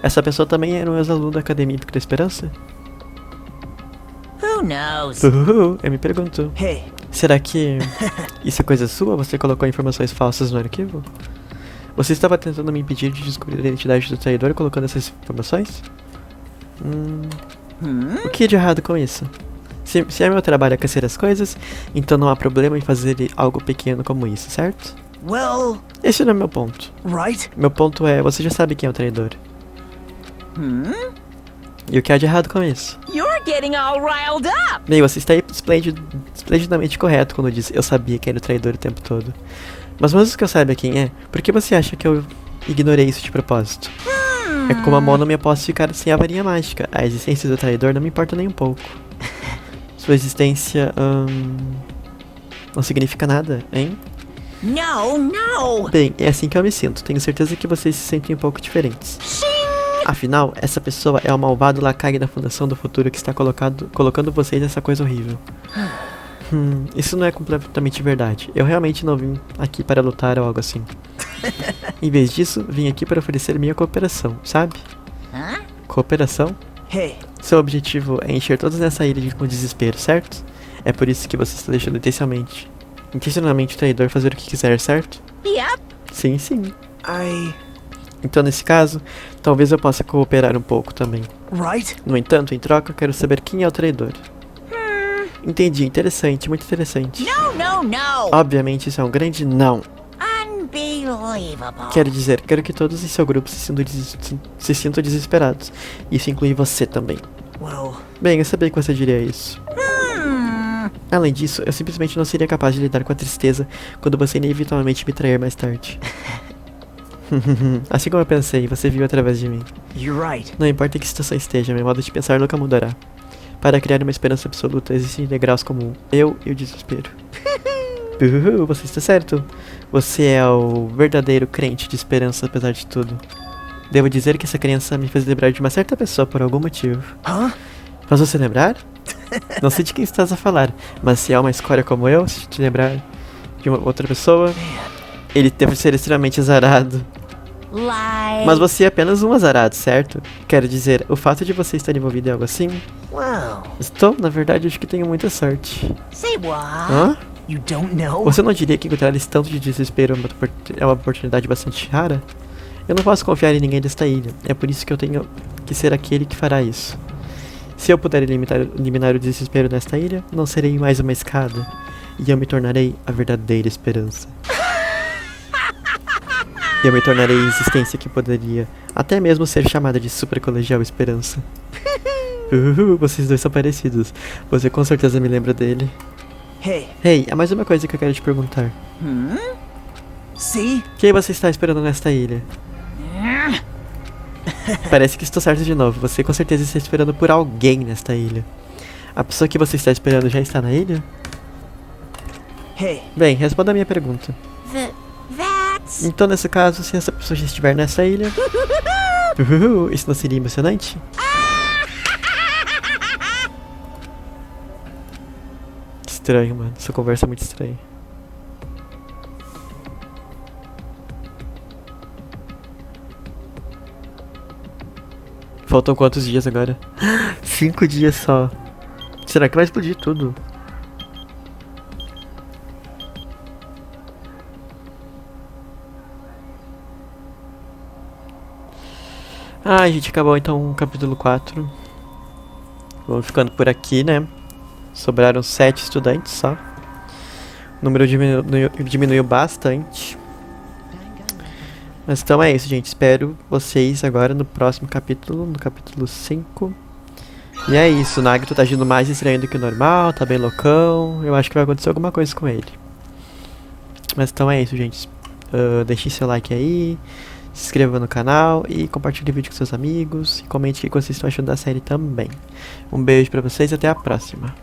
essa pessoa também era um ex-aluno da Academia da Esperança? Who knows? Eu me pergunto. Hey. Será que isso é coisa sua? Você colocou informações falsas no arquivo? Você estava tentando me impedir de descobrir a identidade do traidor colocando essas informações? O que é de errado com isso? Se é meu trabalho aquecer as coisas, então não há problema em fazer algo pequeno como isso, certo? Well... Esse não é meu ponto. Right? Meu ponto é, você já sabe quem é o traidor. E o que há de errado com isso? You're getting all riled up. Bem, você está aí esplendidamente correto quando diz eu sabia que era o traidor o tempo todo. Mas mesmo que eu saiba quem é, por que você acha que eu ignorei isso de propósito? É como a mão não me posso ficar sem a varinha mágica. A existência do traidor não me importa nem um pouco. Sua existência, não significa nada, hein? No. Bem, é assim que eu me sinto. Tenho certeza que vocês se sentem um pouco diferentes. Afinal, essa pessoa é o malvado lacague da Fundação do Futuro que está colocando vocês nessa coisa horrível. Isso não é completamente verdade. Eu realmente não vim aqui para lutar ou algo assim. Em vez disso, vim aqui para oferecer minha cooperação, sabe? Cooperação? Hey. Seu objetivo é encher todos nessa ilha com desespero, certo? É por isso que você está deixando intencionalmente o traidor fazer o que quiser, certo? Yep. Sim. Então, nesse caso, talvez eu possa cooperar um pouco também. Right? No entanto, em troca, eu quero saber quem é o traidor. Entendi, interessante, muito interessante. No. Obviamente, isso é um grande não. Unbelievable. Quero dizer, quero que todos em seu grupo se sintam desesperados. Isso inclui você também. Well... Bem, eu sabia que você diria isso. Além disso, eu simplesmente não seria capaz de lidar com a tristeza quando você inevitavelmente me trair mais tarde. Assim como eu pensei, você viu através de mim. You're right. Não importa em que situação esteja, meu modo de pensar nunca mudará. Para criar uma esperança absoluta, existem degraus como eu e o desespero. Você está certo. Você é o verdadeiro crente de esperança apesar de tudo. Devo dizer que essa crença me fez lembrar de uma certa pessoa por algum motivo. Faz você lembrar? Não sei de quem estás a falar, mas se é uma escória como eu, se te lembrar de uma outra pessoa, ele deve ser extremamente azarado. Mas você é apenas um azarado, certo? Quero dizer, o fato de você estar envolvido em algo assim... Well... Estou, na verdade, acho que tenho muita sorte. Say what? Hã? You don't know? Você não diria que encontrar esse tanto de desespero é uma oportunidade bastante rara? Eu não posso confiar em ninguém desta ilha. É por isso que eu tenho que ser aquele que fará isso. Se eu puder eliminar o desespero nesta ilha, não serei mais uma escada. E eu me tornarei a verdadeira esperança. E eu me tornarei a existência que poderia até mesmo ser chamada de supercolegial esperança. Vocês dois são parecidos. Você com certeza me lembra dele. Hey, há mais uma coisa que eu quero te perguntar. See? Quem você está esperando nesta ilha? Parece que estou certo de novo. Você com certeza está esperando por alguém nesta ilha. A pessoa que você está esperando já está na ilha? Hey, Bem, responda a minha pergunta. That's... Então, nesse caso, se essa pessoa já estiver nessa ilha... isso não seria emocionante? Estranho, mano. Essa conversa é muito estranha. Faltam quantos dias agora? 5 dias só. Será que vai explodir tudo? Ai, gente, acabou então o capítulo 4. Vamos ficando por aqui, né? Sobraram 7 estudantes só. O número diminuiu bastante. Mas então é isso, gente. Espero vocês agora no próximo capítulo, no capítulo 5. E é isso, o Nagito tá agindo mais estranho do que o normal, tá bem loucão. Eu acho que vai acontecer alguma coisa com ele. Mas então é isso, gente. Deixe seu like aí, se inscreva no canal e compartilhe o vídeo com seus amigos. E comente o que vocês estão achando da série também. Um beijo pra vocês e até a próxima.